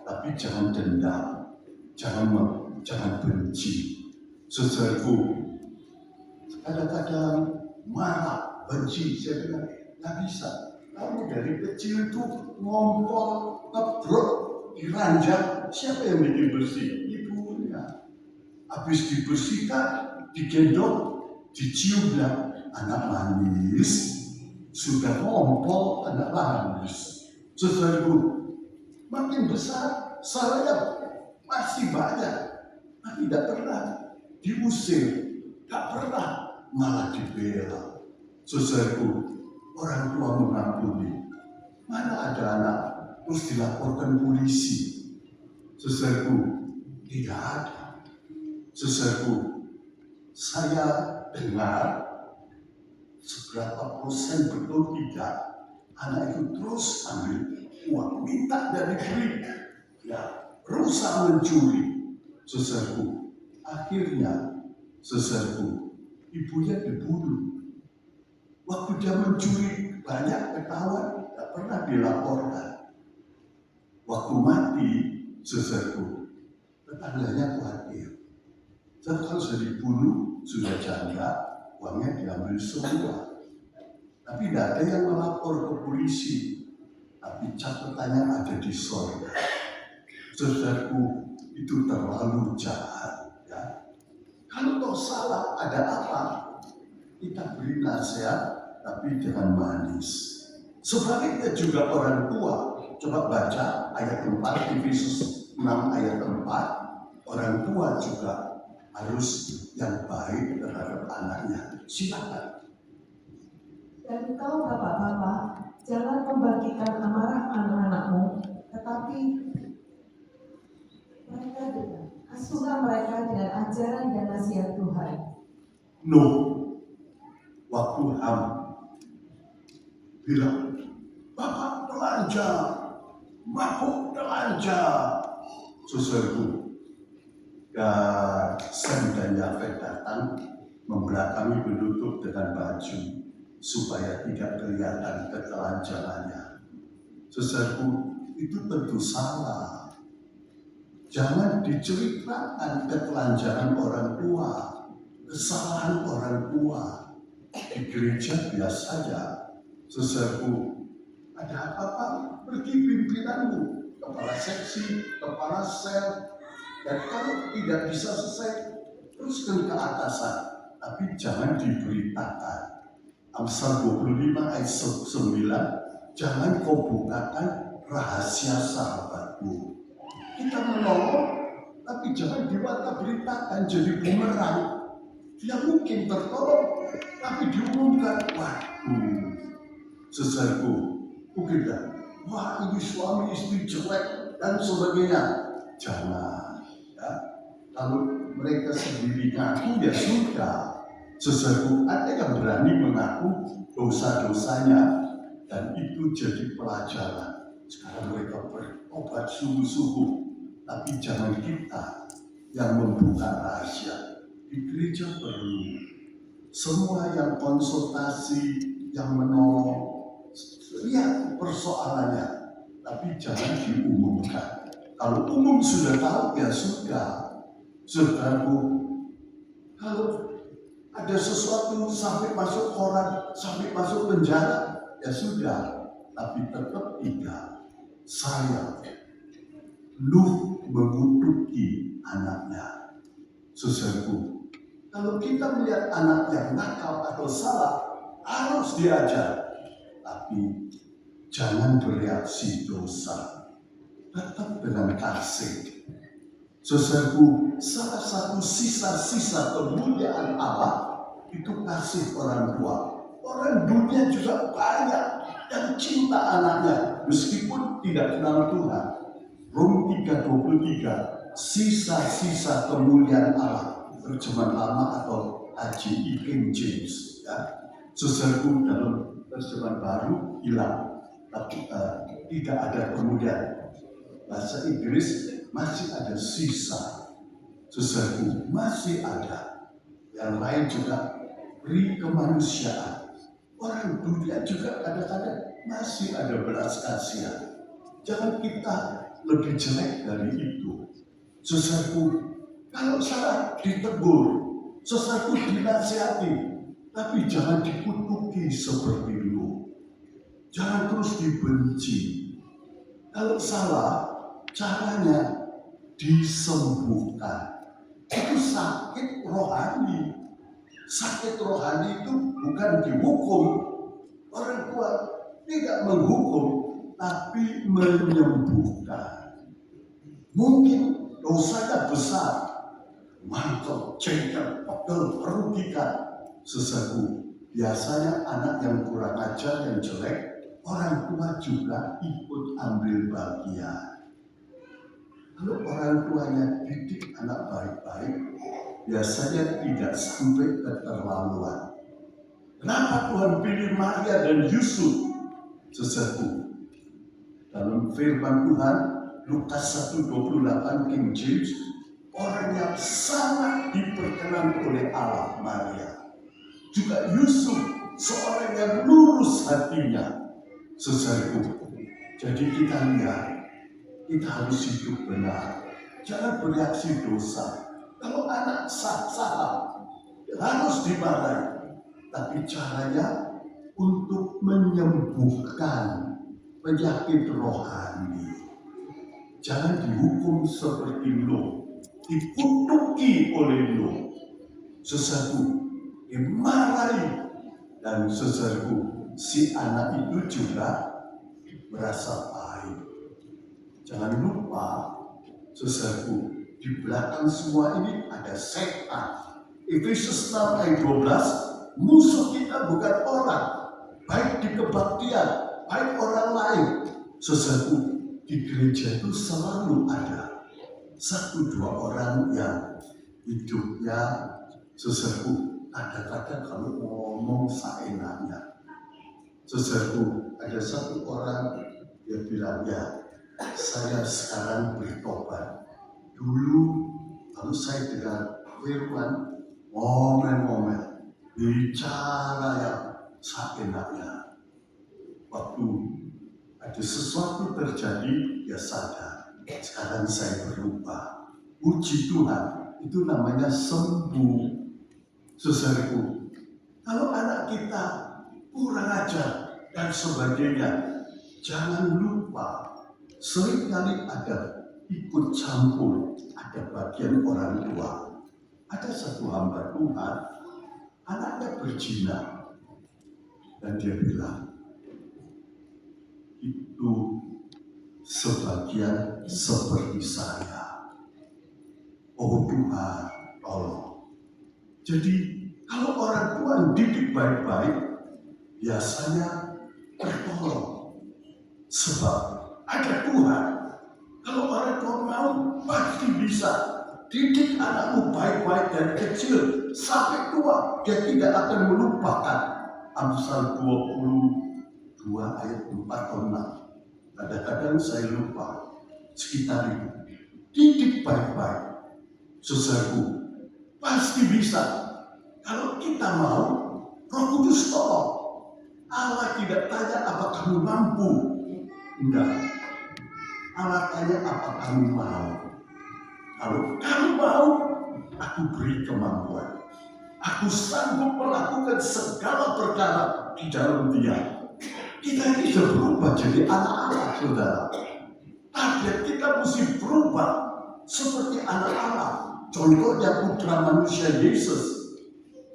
tapi jangan dendam, jangan benci. Saudaraku, kadang-kadang marah, benci, saya bilang, nggak bisa. Kamu dari kecil itu ngompol, ngebrok, diranjang, siapa yang bikin bersih? Ibunya. Habis dibersihkan, digendong, dicium lah, anak manis. Sudah ngompol, anak manis. Saudaraku, makin besar, salahnya masih banyak, tapi tidak pernah diusir, tidak pernah malah dibela. Saudaraku, orang tua mengampuni. Mana ada anak terus dilaporkan polisi? Saudaraku, tidak ada. Saudaraku, saya dengar seberapa persen betul tidak, anak itu terus ambil uang, minta dari diri, ya, berusaha mencuri. Saudaraku, akhirnya, saudaraku, ibunya dibunuh. Waktu dia mencuri banyak ketahuan, tidak pernah dilaporkan. Waktu mati, saudaraku, tetangganya khawatir. Jadi kalau sudah dibunuh, sudah janda, uangnya diambil semua. Tapi tidak ada yang melapor ke polisi. Tapi catatannya ada di sorga. Saudaraku, itu terlalu jahat. Ya. Kalau toh salah, ada apa? Kita beri nasihat, tapi dengan manis. Sebaliknya juga orang tua. Coba baca ayat 4, Efesus 6 ayat 4. Orang tua juga harus yang baik terhadap anaknya. Silakan. Dan engkau bapak-bapak, jangan membagikan amarah anak-anakmu, tetapi asuhlah mereka dengan ajaran dan nasihat Tuhan. Nuh, waktu Ham bilang, Bapak belanja, mabuk belanja. Saudaraku, dan Sem dan Yafet datang membelakangi penutup dengan baju supaya tidak kelihatan ketelanjangannya. Saudaraku, itu tentu salah. Jangan diceritakan ketelanjangan orang tua, kesalahan orang tua. Di gereja biasa saja. Saudaraku, ada apa-apa, pergi pimpinanmu, kepala seksi, kepala sel, dan kalau tidak bisa selesai, teruskan ke atasan, tapi jangan diberitakan. Amsal 25 ayat 9, jangan kau bukakan rahasia sahabatmu. Kita menolong, tapi jangan beritakan jadi bumerang. Dia mungkin tertolong, tapi diumumkan, waduh, saudaraku, mungkin kan, wah ini suami istri jelek dan sebagainya. Jangan, ya. Kalau mereka sendiri ngaku ya sudah. Saudaraku, ada yang berani mengaku dosa-dosanya dan itu jadi pelajaran. Sekarang mereka berobat sungguh-sungguh, tapi jangan kita yang membuka rahasia. Di gereja perlu semua yang konsultasi, yang menolong, lihat persoalannya, tapi jangan diumumkan. Kalau umum sudah tahu ya sudah. Saudaraku, kalau ada sesuatu sampai masuk koran, sampai masuk penjara, ya sudah. Tapi tetap tidak. Saya Nuh mengutuki anaknya. Saudaraku, kalau kita melihat anak yang nakal atau salah, harus diajar. Tapi jangan bereaksi dosa. Tetap dengan kasih. Saudaraku, salah satu sisa-sisa kemuliaan Allah itu kasih orang tua. Orang dunia juga banyak yang cinta anaknya meskipun tidak kenal Tuhan. Rom 3:23, sisa-sisa kemuliaan Allah, terjemahan lama atau HJI King James. Ya. Saudaraku, dalam terjemahan baru hilang, tapi tidak ada kemuliaan. Bahasa Inggris masih ada sisa. Saudaraku, masih ada. Yang lain juga beri kemanusiaan. Orang dunia juga kadang-kadang masih ada belas kasihan. Jangan kita lebih jelek dari itu. Saudaraku, kalau salah ditegur, saudaraku dinasihati, tapi jangan dikutuki seperti itu. Jangan terus dibenci. Kalau salah, caranya disembuhkan. Itu sakit rohani. Sakit rohani itu bukan dihukum. Orang tua tidak menghukum, tapi menyembuhkan. Mungkin dosanya besar, mantel, cengkel, pegel, merugikan. Sesaku, biasanya anak yang kurang ajar, yang jelek, orang tua juga ikut ambil bagian. Kalau orang tuanya didik anak baik-baik, biasanya tidak sampai keterlaluan. Kenapa Tuhan pilih Maria dan Yusuf? Sesaku, dalam firman Tuhan, Lukas 1:28 King James, orang yang sangat diperkenan oleh Allah, Maria. Juga Yusuf, seorang yang lurus hatinya. Saudaraku, jadi kita lihat, kita harus hidup benar. Jangan bereaksi dosa. Kalau anak salah, harus dimarahi. Tapi caranya untuk menyembuhkan penyakit rohani. Jangan dihukum seperti Nuh, dikutuki oleh Nuh. Saudaraku, dimarahi. Dan saudaraku, si anak itu juga merasa baik. Jangan lupa, saudaraku, di belakang semua ini ada setan. Efesus 6 ayat 12, musuh kita bukan orang, baik di kebaktian, baik orang lain. Saudaraku, di gereja itu selalu ada 1-2 orang yang hidupnya, saudaraku, kadang-kadang kalau ngomong seenaknya. Saudaraku, ada 1 orang yang bilang, ya saya sekarang bertobat. Dulu kalau saya dengar firman, ngomel-ngomel, bicara yang seenaknya. Waktu ada sesuatu terjadi, ya sadar. Sekarang saya berubah. Puji Tuhan, itu namanya sembuh. Saudaraku, kalau anak kita kurang ajar dan sebagainya, jangan lupa seringkali ada ikut campur, ada bagian orang tua. Ada 1 hamba Tuhan, anaknya berzina, dan dia bilang, itu sebagian seperti saya. Oh Tuhan, tolong. Jadi kalau orang tua didik baik-baik, biasanya tertolong. Sebab ada Tuhan. Kalau orang tua mau, pasti bisa. Didik anakmu baik-baik dari kecil sampai tua, dia tidak akan melupakan. Amsal 22 ayat 4 atau 6. Kadang-kadang saya lupa sekitar itu. Didik baik-baik. Saudaraku, pasti bisa. Kalau kita mau, Roh Kudus tolong. Allah tidak tanya apa kamu mampu. Enggak. Allah tanya apa kamu mau. Kalau kamu mau, aku beri kemampuan. Aku sanggup melakukan segala perkara di dalam Dia. Kita ini sudah berubah jadi anak Allah, saudara. Target kita mesti berubah seperti anak Allah. Contohnya putra manusia Yesus.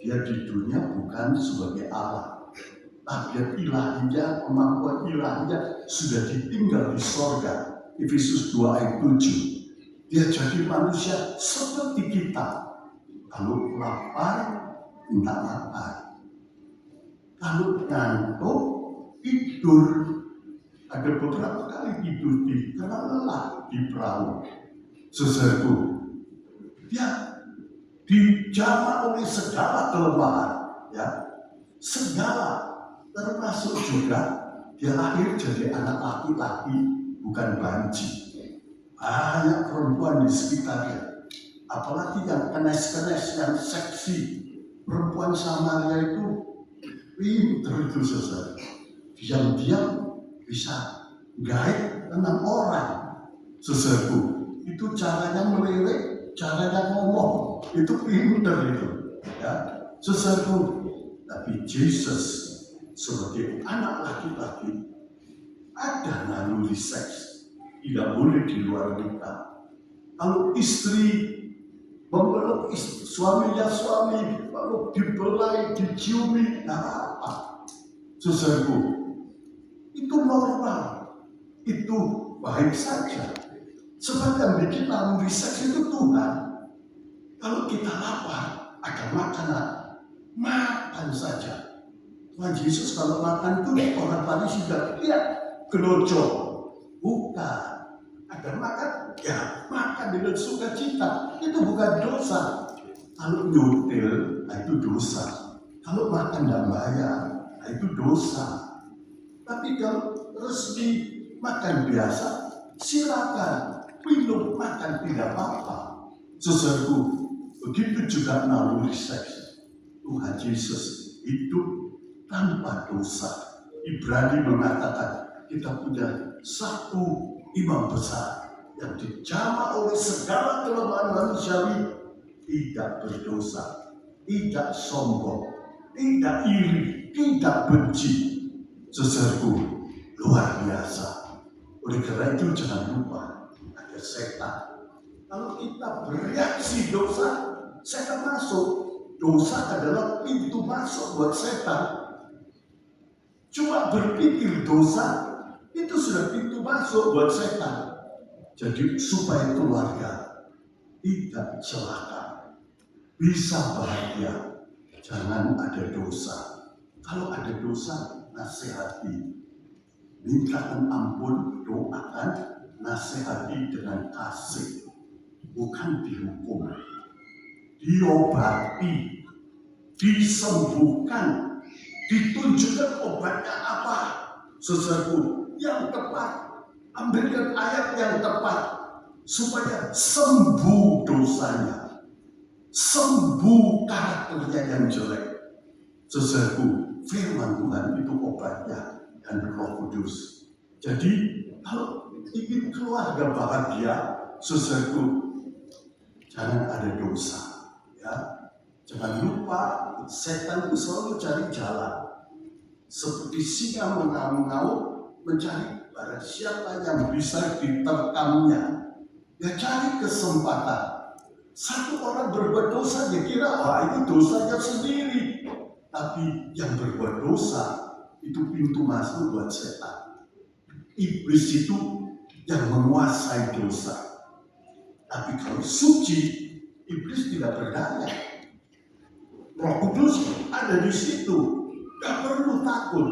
Dia di dunia bukan sebagai Allah. Target ilahinya, kemampuan ilahinya sudah ditinggal di sorga. Efesus 2 ayat 7. Dia jadi manusia seperti kita. Kalau lapar, minta makan. Kalau ngantuk, tidur. Ada beberapa kali tidur karena lelah di perahu. Saudaraku, dia dijamah oleh segala kelemahan, ya, segala, termasuk juga dia lahir jadi anak laki-laki, bukan banci. Banyak perempuan di sekitarnya, apalagi yang kenes-kenes, yang seksi. Perempuan Samaria itu pinter itu, saudara. Diam-diam bisa gait 6 orang. Saudaraku, itu caranya melirik, caranya ngomong, itu pinter itu, ya. Saudaraku, tapi Yesus sebagai anak laki-laki ada naluri seks. Tidak boleh di luar nikah. Kalau istri memeluk suaminya, suami lalu dibelai, diciumi, tidak apa. Saudaraku, itu normal, itu baik saja. Sebab yang bikin naluri seks itu Tuhan. Kalau kita lapar, ada makanan, makan saja. Tuhan Yesus kalau makan itu orang Farisi sudah lihat gelojo. Bukan, ada makan, ya makan dengan sukacita. Itu bukan dosa. Kalau nyutil, nah itu dosa. Kalau makan dan bayar, nah itu dosa. Tapi kalau resmi makan biasa, silakan minum makan tidak apa-apa. Saudaraku, begitu juga naluri seks. Tuhan Yesus hidup tanpa dosa. Ibrani mengatakan kita punya satu imam besar yang dijamah oleh segala kelemahan manusiawi, tidak berdosa, tidak sombong, tidak iri, tidak benci. Saudaraku, luar biasa. Oleh karena itu jangan lupa ada setan. Kalau kita bereaksi dosa, setan masuk. Dosa adalah pintu masuk buat setan. Cuma berpikir dosa, itu sudah pintu masuk buat setan. Jadi supaya keluarga tidak celaka, bisa bahagia, jangan ada dosa. Kalau ada dosa, nasihati. Mintakan ampun, doakan, nasihati dengan kasih. Bukan dihukum. Diobati, disembuhkan, ditunjukkan obatnya apa. Saudaraku, yang tepat. Ambilkan ayat yang tepat supaya sembuh dosanya, sembuh karakternya yang jelek. Saudaraku, firman Tuhan itu obatnya dan Roh Kudus. Jadi kalau ingin keluarga bahagia, saudaraku, jangan ada dosa. Ya, jangan lupa setan itu selalu cari jalan. Seperti singa mengaum-ngaum mencari barang siapa yang bisa diterkamnya. Ya cari kesempatan. Satu orang berbuat dosa dia kira itu dosanya sendiri. Tapi yang berbuat dosa itu pintu masuk buat setan. Iblis itu yang menguasai dosa. Tapi kalau suci, iblis tidak berdaya. Roh Kudus ada di situ. Gak perlu takut.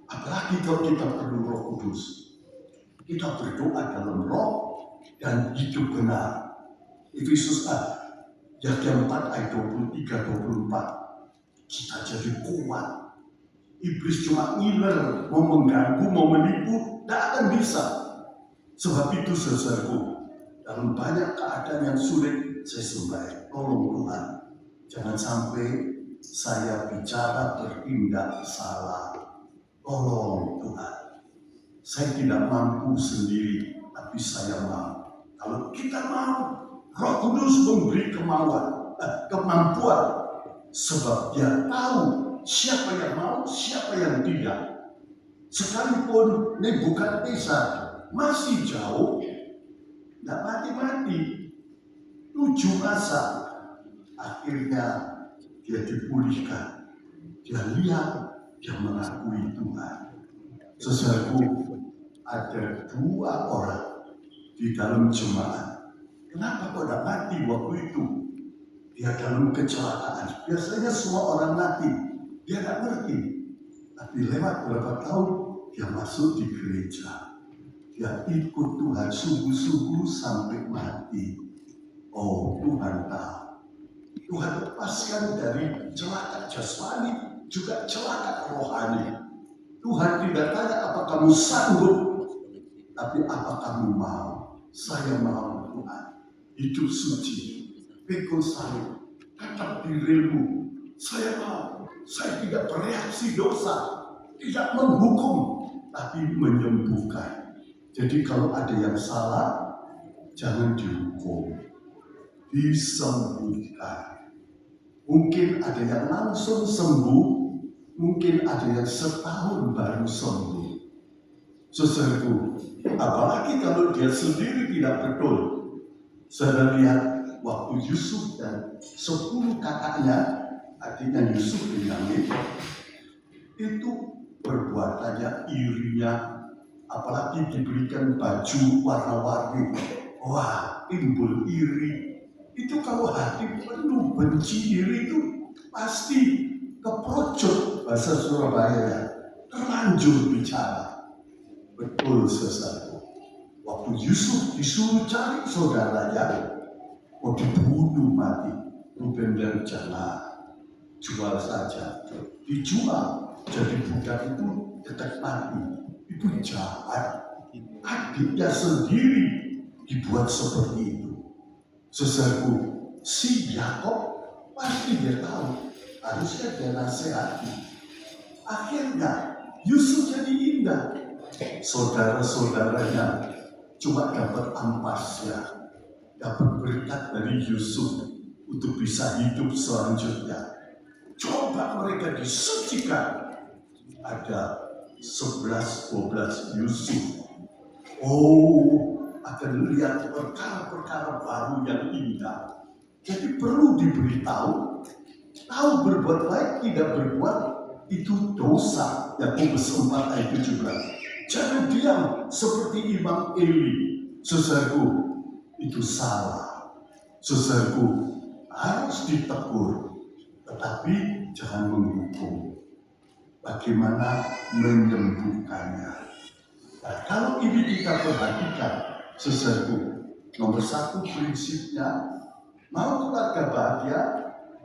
Apalagi kalau kita perlu Roh Kudus. Kita berdoa dalam roh dan hidup benar. Efesus ayat 4 ayat 23-24. Kita jadi kuat. Iblis cuma ngiler, mau mengganggu, mau menipu, tidak akan bisa. Sebab itu saudaraku, dalam banyak keadaan yang sulit, saya sembahyang, tolong Tuhan, jangan sampai saya bicara bertindak salah. Tolong Tuhan, saya tidak mampu sendiri, tapi saya mau. Kalau kita mau, Roh Kudus memberi kemampuan, sebab Dia tahu siapa yang mau, siapa yang tidak. Sekalipun Nebukadnezar masih jauh, tidak mati-mati, 7 masa, akhirnya dia dipulihkan. Dia lihat, dia mengakui Tuhan. Saudaraku, ada 2 orang di dalam jemaat. Kenapa kok tidak mati waktu itu? Dia dalam kecelakaan. Biasanya semua orang mati. Dia tidak ngerti. Tapi lewat beberapa tahun, dia masuk di gereja. Dia ikut Tuhan sungguh-sungguh sampai mati. Oh, Tuhan tahu. Tuhan lepaskan dari celaka jasmani, juga celaka rohani. Tuhan tidak tanya apa kamu sanggup, tapi apa kamu mau. Saya mau Tuhan. Hidup suci, pikul salib, tetap dirimu. Saya mau. Saya tidak bereaksi dosa, tidak menghukum, tapi menyembuhkan. Jadi kalau ada yang salah, jangan dihukum, disembuhkan. Mungkin ada yang langsung sembuh, mungkin ada yang setahun baru sembuh. Saudaraku, apalagi kalau dia sendiri tidak betul. Saudara lihat waktu Yusuf dan 10 kakaknya, adiknya Yusuf Benyamin, itu perbuatannya irinya, apalagi diberikan baju warna-warni. Wah, timbul iri. Itu kalau hati penuh benci diri itu pasti keprojot, bahasa Surabaya, terlanjur bicara. Betul saudaraku. Waktu Yusuf disuruh cari saudaranya, mau dibunuh mati. Ruben bilang jangan, jual saja. Dijual, jadi budak itu tetap mati. Itu jahat. Adiknya sendiri dibuat seperti itu. Saudaraku, si Yakob pasti dia tahu, harusnya dia nasihati. Akhirnya Yusuf jadi indah. Saudara-saudaranya cuma dapat ampasnya, dapat berkat dari Yusuf untuk bisa hidup selanjutnya. Coba mereka disucikan. Ada 11-12 Yusuf. Oh, akan lihat perkara-perkara baru yang indah. Jadi perlu diberitahu, tahu berbuat baik, tidak berbuat itu dosa. Yakobus 4 ayat 17. Jangan diam seperti Imam Eli. Saudaraku, itu salah. Saudaraku, harus ditegur, tetapi jangan menghukum. bagaimana menyembuhkannya. Nah, kalau ini kita perhatikan, saudaraku, nomor satu prinsipnya, mau keluarga bahagia,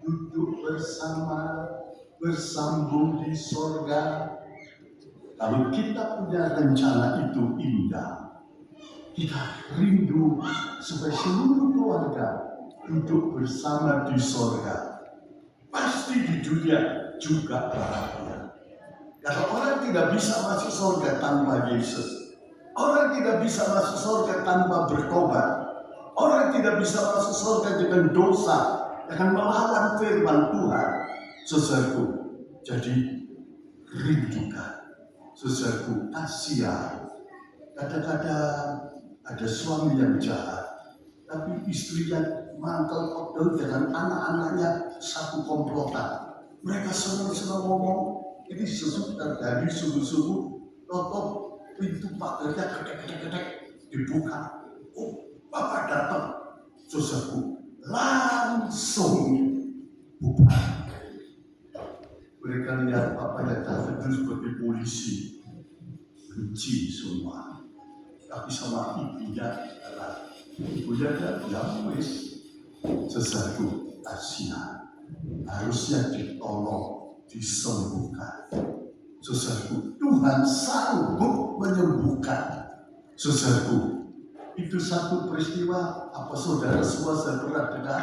duduk bersama, bersambung di sorga. Kalau kita punya rencana itu indah, kita rindu supaya seluruh keluarga duduk bersama di sorga. Pasti di dunia juga bahagia. Karena orang tidak bisa masuk surga tanpa Yesus. Orang tidak bisa masuk surga tanpa bertobat. Orang tidak bisa masuk surga dengan dosa, dengan melawan firman Tuhan. Saudaraku, jadi rindukan. Saudaraku, kasihan. Kadang-kadang ada suami yang jahat, tapi istrinya mangkel kodol dengan anak-anaknya satu komplotan. Mereka senang-senang ngomong. Ini sesudah dari subuh-subuh, tutup pintu pagarnya kedek-kedek dibuka. Oh, Bapak datang, saudaraku, langsung bubar. Mereka lihat Bapak yang datang itu seperti polisi, benci semua. Tapi sama ibunya adalah ibunya yang wis, saudaraku, kasihan, harusnya ditolong, disembuhkan. Saudaraku, Tuhan sanggup menyembuhkan. Saudaraku, itu satu peristiwa apa saudara semua saya pernah dengar.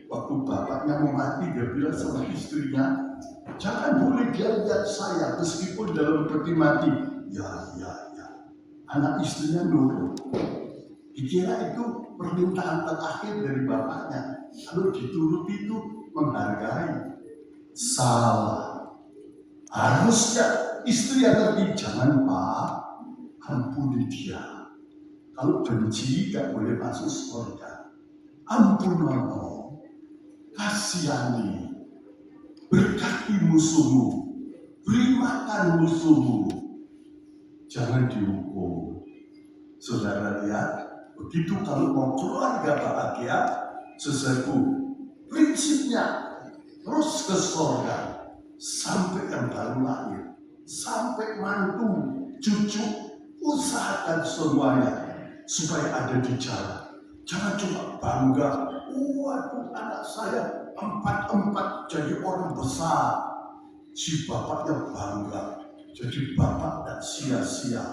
Waktu bapaknya mau mati, dia bilang sama istrinya, jangan boleh dia lihat saya meskipun dalam peti mati. Ya. Anak istrinya nurut. Dikira itu permintaan terakhir dari bapaknya. Kalau dituruti itu menghargai. Salah. Harusnya istri yang ngerti, jangan Pak, ampuni dia. Kalau benci gak boleh masuk surga. Ampun Allah, kasihani, berkati musuhmu, beri makan musuhmu, jangan dihukum. Saudara lihat, begitu kalau mau keluarga bahagia, saudaraku, prinsipnya terus ke surga sampai yang baru lahir, sampai mantu, cucu, usahakan semuanya supaya ada di jalan. Jangan cuma bangga, waduh anak saya empat jadi orang besar. Si bapaknya bangga, jadi bapak dan sia-sia.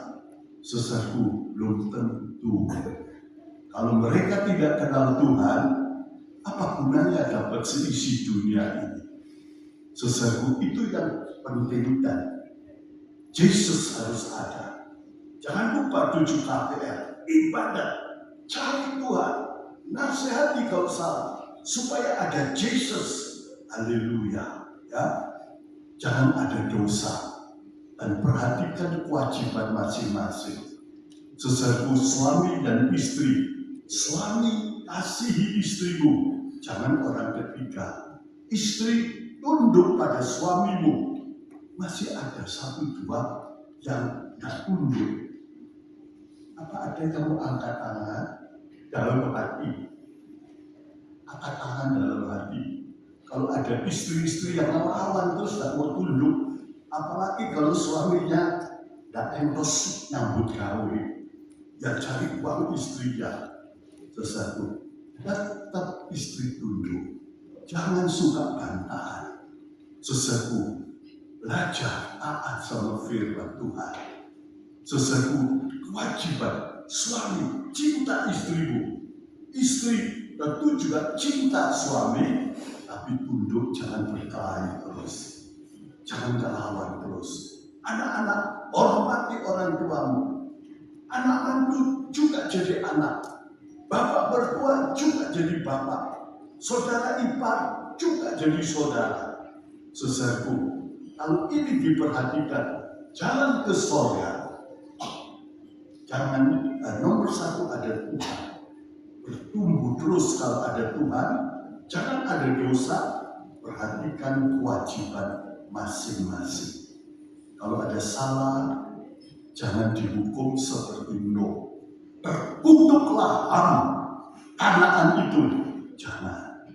Saudaraku, belum tentu. Kalau mereka tidak kenal Tuhan, apa gunanya dapat seisi dunia ini? Saudaraku, itu yang penting dan Yesus harus ada. Jangan lupa 7 KPR, ibadah, cari Tuhan, nasihati kalau salah, supaya ada Yesus. Haleluya, ya. Jangan ada dosa dan perhatikan kewajiban masing-masing. Saudaraku, suami dan istri, suami kasihi istrimu, jangan orang ketiga. Istri tunduk pada suamimu. Masih ada 1-2 yang tidak tunduk. Apa ada yang mau angkat tangan dalam hati? Angkat tangan dalam hati. Kalau ada istri-istri yang melawan terus tidak mau tunduk, apalagi kalau suaminya tidak entos nyambut gawe, ya cari uang istrinya. Sesuatu, tetap istri tunduk. Jangan suka bantahan. Sesuatu, belajar taat sama firman Tuhan. Sesuatu, kewajiban suami cinta istrimu. Istri tentu juga cinta suami, tapi tunduk, jangan berkelahi terus. Jangan melawan terus. Anak-anak, hormati orang tuamu. Anak mantu juga jadi anak. Bapak mertua juga jadi bapak. Saudara ipar juga jadi saudara. Saudaraku, kalau ini diperhatikan, jalan ke surga. Jangan nomor 1 ada Tuhan. Bertumbuh terus kalau ada Tuhan. Jangan ada dosa. Perhatikan kewajiban masing-masing. Kalau ada salah, jangan dihukum seperti Nuh. Terkutuklah Kanaan itu. Jangan.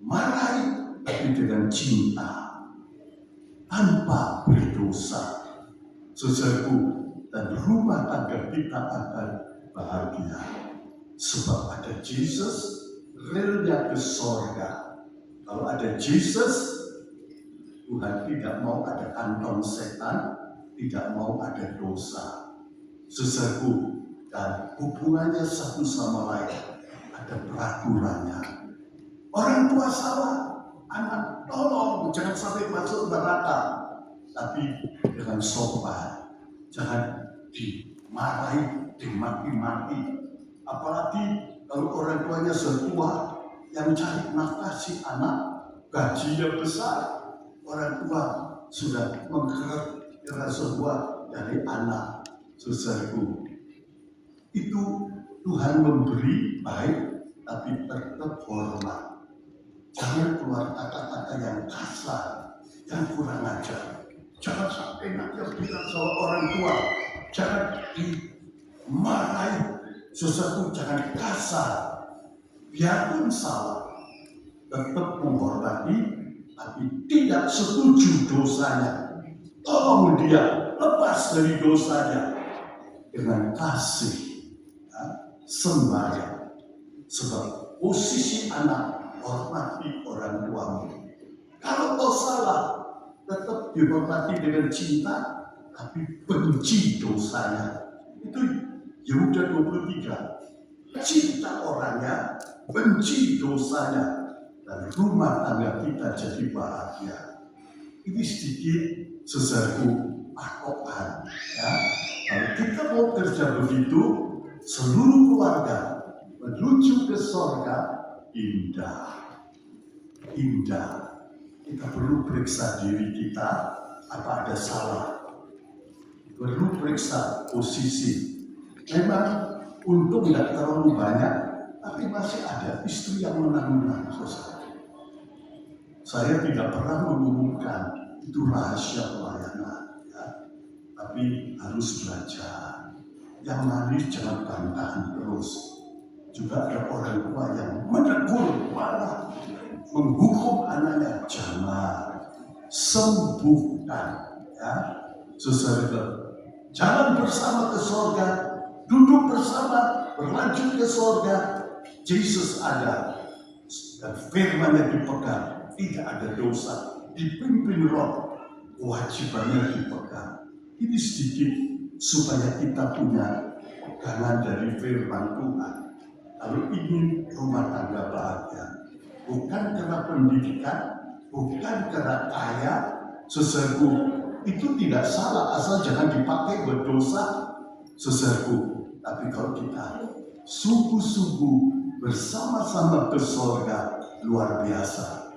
Marahi, tapi dengan cinta. tanpa berdosa. Saudaraku, dan rumah tangga kita akan bahagia. Sebab ada Yesus, relnya ke sorga. Kalau ada Yesus, Tuhan tidak mau ada kantong setan, tidak mau ada dosa. Saudaraku, dan hubungannya satu sama lain, ada peraturannya. Orang tua salah, anak tolong, jangan sampai masuk neraka. Tapi dengan sopan, jangan dimarahi, dimaki-maki. Apalagi kalau orang tuanya setua yang cari nafkah si anak, gajinya besar, orang tua sudah mengkerek sebuah dari anak. Saudaraku, itu Tuhan memberi baik, tapi tetap hormat. Jangan keluar kata-kata yang kasar, yang kurang ajar. Jangan sampai nanti bilang sama orang tua, jangan dimarahi. Sesuatu jangan kasar, biarpun salah, tetap menghormati, tapi tidak setuju dosanya. Tolong dia lepas dari dosanya dengan kasih, ya, sembahyang. Sebab posisi anak, hormati orang tuamu. Kalau kau salah, tetap dihormati dengan cinta, tapi benci dosanya. Itu Yehuda 23. Cinta orangnya, benci dosanya, dan rumah tangga kita jadi bahagia. Ini sedikit saudaraku patokan, ya. Kalau kita mau kerja begitu, seluruh keluarga menuju ke sorga, indah. Kita perlu periksa diri kita, apa ada salah. Perlu periksa posisi. Memang untung tidak terlalu banyak, tapi masih ada istri yang menang-menang. Saya tidak pernah mengumumkan, itu rahasia pelayanan. Ya. Tapi harus belajar. Yang manis jangan bantahan terus. Juga ada orang tua yang menegur, malah menghukum anaknya. Jangan, sembuhkan, ya, saudara. Jalan bersama ke sorga, duduk bersama, berlanjut ke sorga. Yesus ada, dan firman-Nya dipegang, tidak ada dosa, dipimpin Roh, kewajibannya dipegang. Ini sedikit supaya kita punya pegangan dari firman Tuhan. Kalau ingin rumah tangga bahagia, bukan karena pendidikan, bukan karena kaya, saudaraku, itu tidak salah, asal jangan dipakai buat dosa, saudaraku. Tapi kalau kita sungguh-sungguh bersama-sama ke sorga, luar biasa.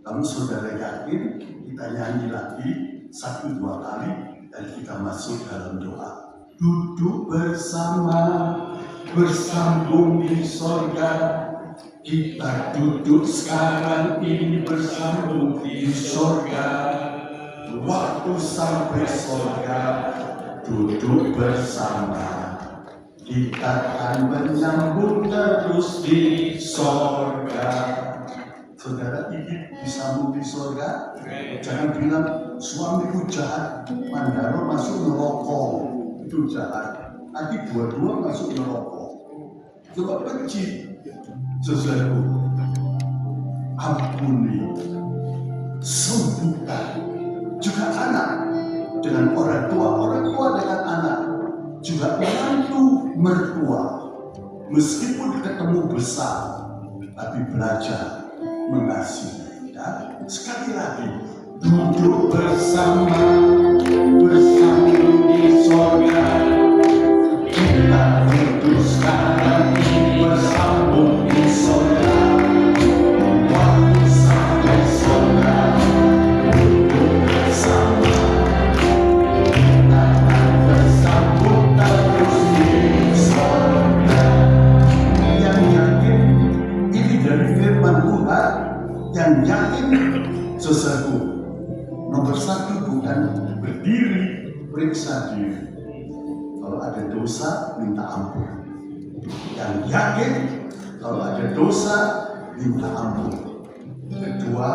Kalau saudara yakin, kita nyanyi lagi 1-2 kali, dan kita masuk dalam doa. Duduk bersama, bersambung di sorga. Kita duduk sekarang ini bersambung di sorga. Waktu sampai sorga, duduk bersama. Kita akan menyambung terus di sorga. Saudara ingin disambung di sorga? Jangan bilang suamiku jahat, Mandaro masuk neraka, itu jahat. Nanti dua-dua masuk neraka. Coba benci, saudaraku. Ampuni, sembuhkan. Juga anak dengan orang tua dengan anak, juga menantu mertua. Meskipun ketemu besar, tapi belajar mengasihi. Ya, sekali lagi, duduk bersama, bersambung di sorga. Kita duduk sekarang ini bersambung di sorga. Waktu sampai sorga. Yang yakin, saudaraku, nomor 1 bukan berdiri, periksa diri. Kalau ada dosa, minta ampun. Yang yakin, kalau ada dosa, minta ampun. Kedua,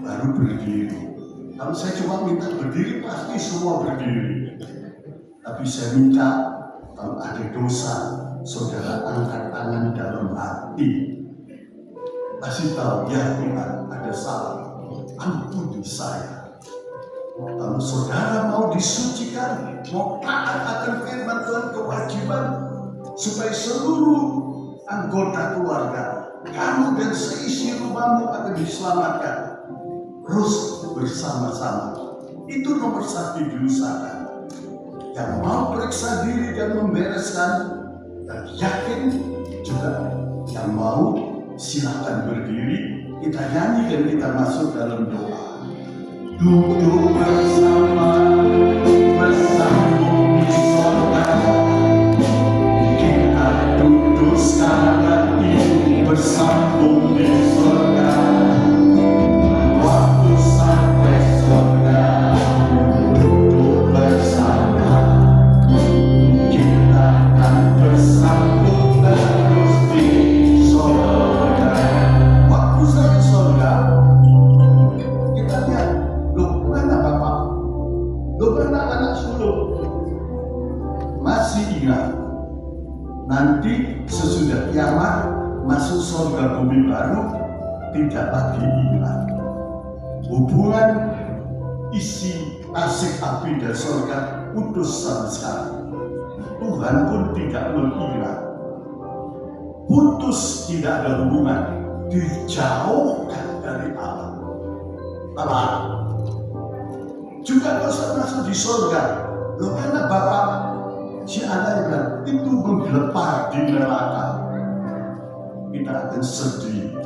baru berdiri. Kalau saya cuma minta berdiri, pasti semua berdiri. Tapi saya minta, kalau ada dosa, saudara angkat tangan dalam hati. Kasih tahu, ya Tuhan, ada salah. Ampuni saya. Kalau saudara mau disucikan, mau taat akan firman Tuhan, kewajiban supaya seluruh anggota keluarga, kamu dan seisi rumahmu akan diselamatkan. Terus bersama-sama. Itu nomor 1 diusahakan. Yang mau periksa diri dan membereskan, dan yakin juga yang mau silakan berdiri. Kita nyanyi dan kita masuk dalam doa. Duduk bersama, bersambung di sorga. Kita duduk sekarang ini bersambung di sorga. Waktu sampai sorga, duduk bersama. Kita akan bersambung terus di sorga. Waktu sampai sorga, kita lihat, loh mana Bapak? Loh mana anak sulung? Masih ingat? Nanti sesudah kiamat masuk surga bumi baru, tidak lagi ingat. Hubungan isi asik api dan surga putus sama sekali. Tuhan pun tidak mengingat. Putus, tidak ada hubungan, dijauhkan dari Allah. Allah juga dosa masuk di surga. Loh karena Bapak si anak bilang itu menggelepar di neraka. Kita akan sedih.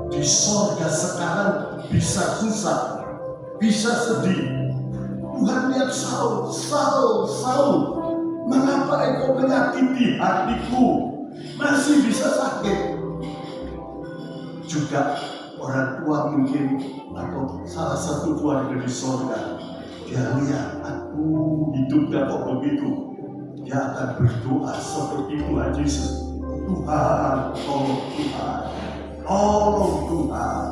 Di surga sekarang bisa susah, bisa sedih. Tuhan lihat Saul, Saul, mengapa engkau menyakiti hatiku? Masih bisa sakit. Juga orang tua mungkin atau salah satu keluarga di surga, dia lihat aku hidupnya kok begitu, dia akan berdoa seperti Tuhan Yesus. Tuhan, tolong Tuhan, tolong Tuhan.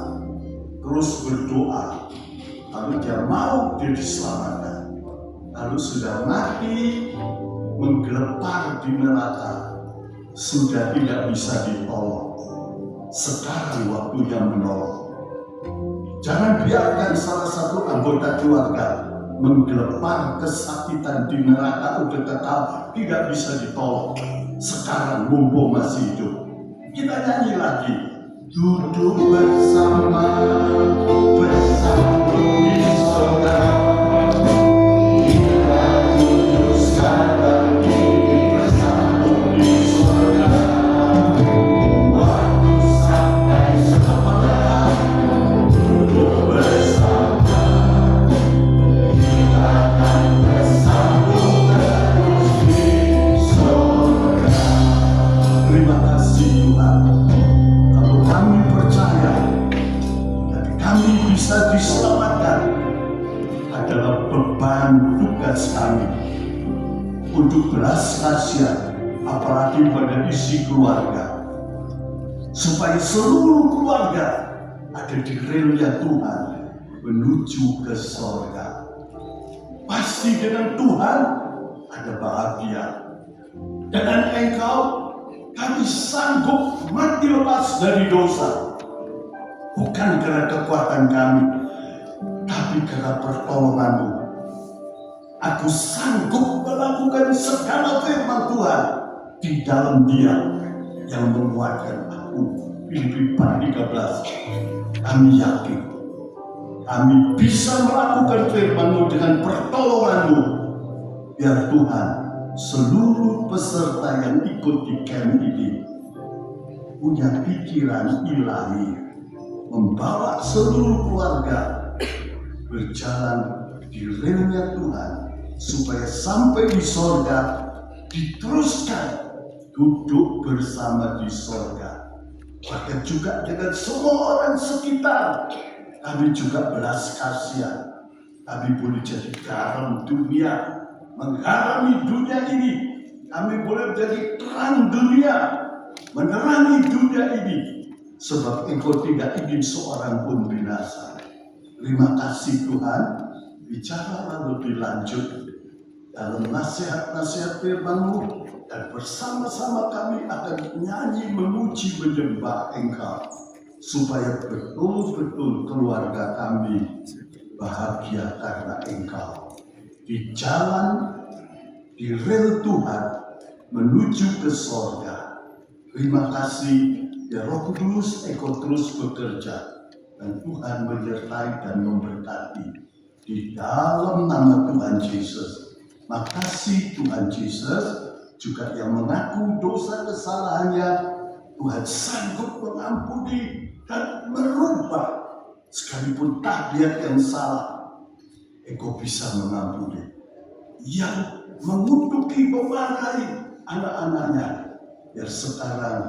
Terus berdoa. Lalu dia mau dia diselamatkan. Lalu sudah mati, menggelepar di neraka, sudah tidak bisa ditolong. Sekarang waktunya menolong. Jangan biarkan salah satu anggota keluarga menggelepar kesakitan di neraka, udah tetap tidak bisa ditolong. Sekarang mumpung masih hidup, kita nyanyi lagi. Duduk bersama, bersambung di surga. Kita duduk sekarang ini bersambung di surga. Waktu sampai sekarang, duduk bersama. Kita akan bersambung terus di surga. Terima kasih Tuhan. Kalau kami percaya dan kami bisa diselamatkan, adalah beban tugas kami untuk belas kasihan, apalagi pada isi keluarga, supaya seluruh keluarga ada di relnya Tuhan menuju ke sorga. Pasti dengan Tuhan ada bahagia. Dengan Engkau kami sanggup mati lepas dari dosa, bukan karena kekuatan kami, tapi karena pertolongan-Mu. Aku sanggup melakukan segala firman Tuhan di dalam Dia yang menguatkan aku. Filipi 4:13. Kami yakin kami bisa melakukan firman-Mu dengan pertolongan-Mu. Biar Tuhan, seluruh peserta yang ikut di camp ini punya pikiran ilahi, membawa seluruh keluarga berjalan di relnya Tuhan, supaya sampai di sorga diteruskan duduk bersama di sorga. Bahkan juga dengan semua orang sekitar, kami juga belas kasihan. Kami boleh jadi garam dunia, mengharami dunia ini. Kami boleh jadi terang dunia, menerangi dunia ini. Sebab Engkau tidak ingin seorang pun binasa. Terima kasih Tuhan, bicaralah lebih lanjut dalam nasihat-nasihat firman-Mu, dan bersama-sama kami akan nyanyi, memuji, menyembah Engkau, supaya betul-betul keluarga kami bahagia karena Engkau. Di jalan, di rel Tuhan, menuju ke sorga. Terima kasih, ya Roh Kudus, Engkau terus bekerja, dan Tuhan menyertai dan memberkati. Di dalam nama Tuhan Yesus. Makasih Tuhan Yesus, juga yang mengaku dosa kesalahannya, Tuhan sanggup mengampuni dan merubah. Sekalipun tabiat yang salah, Engkau bisa mengampuni. Yang mengutuki, memarahi anak-anaknya, biar sekarang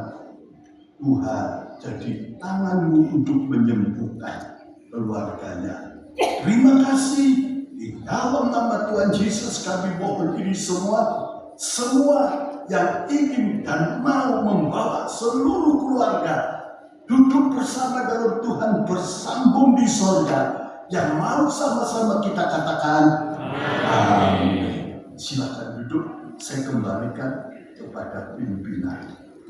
Tuhan jadi tangan-Mu untuk menyembuhkan keluarganya. Terima kasih. Di dalam nama Tuhan Yesus kami mohon ini semua yang ingin dan mau membawa seluruh keluarga duduk bersama dalam Tuhan, bersambung di sorga. Yang mau sama-sama kita katakan amin. Silakan duduk, saya kembalikan kepada pimpinan.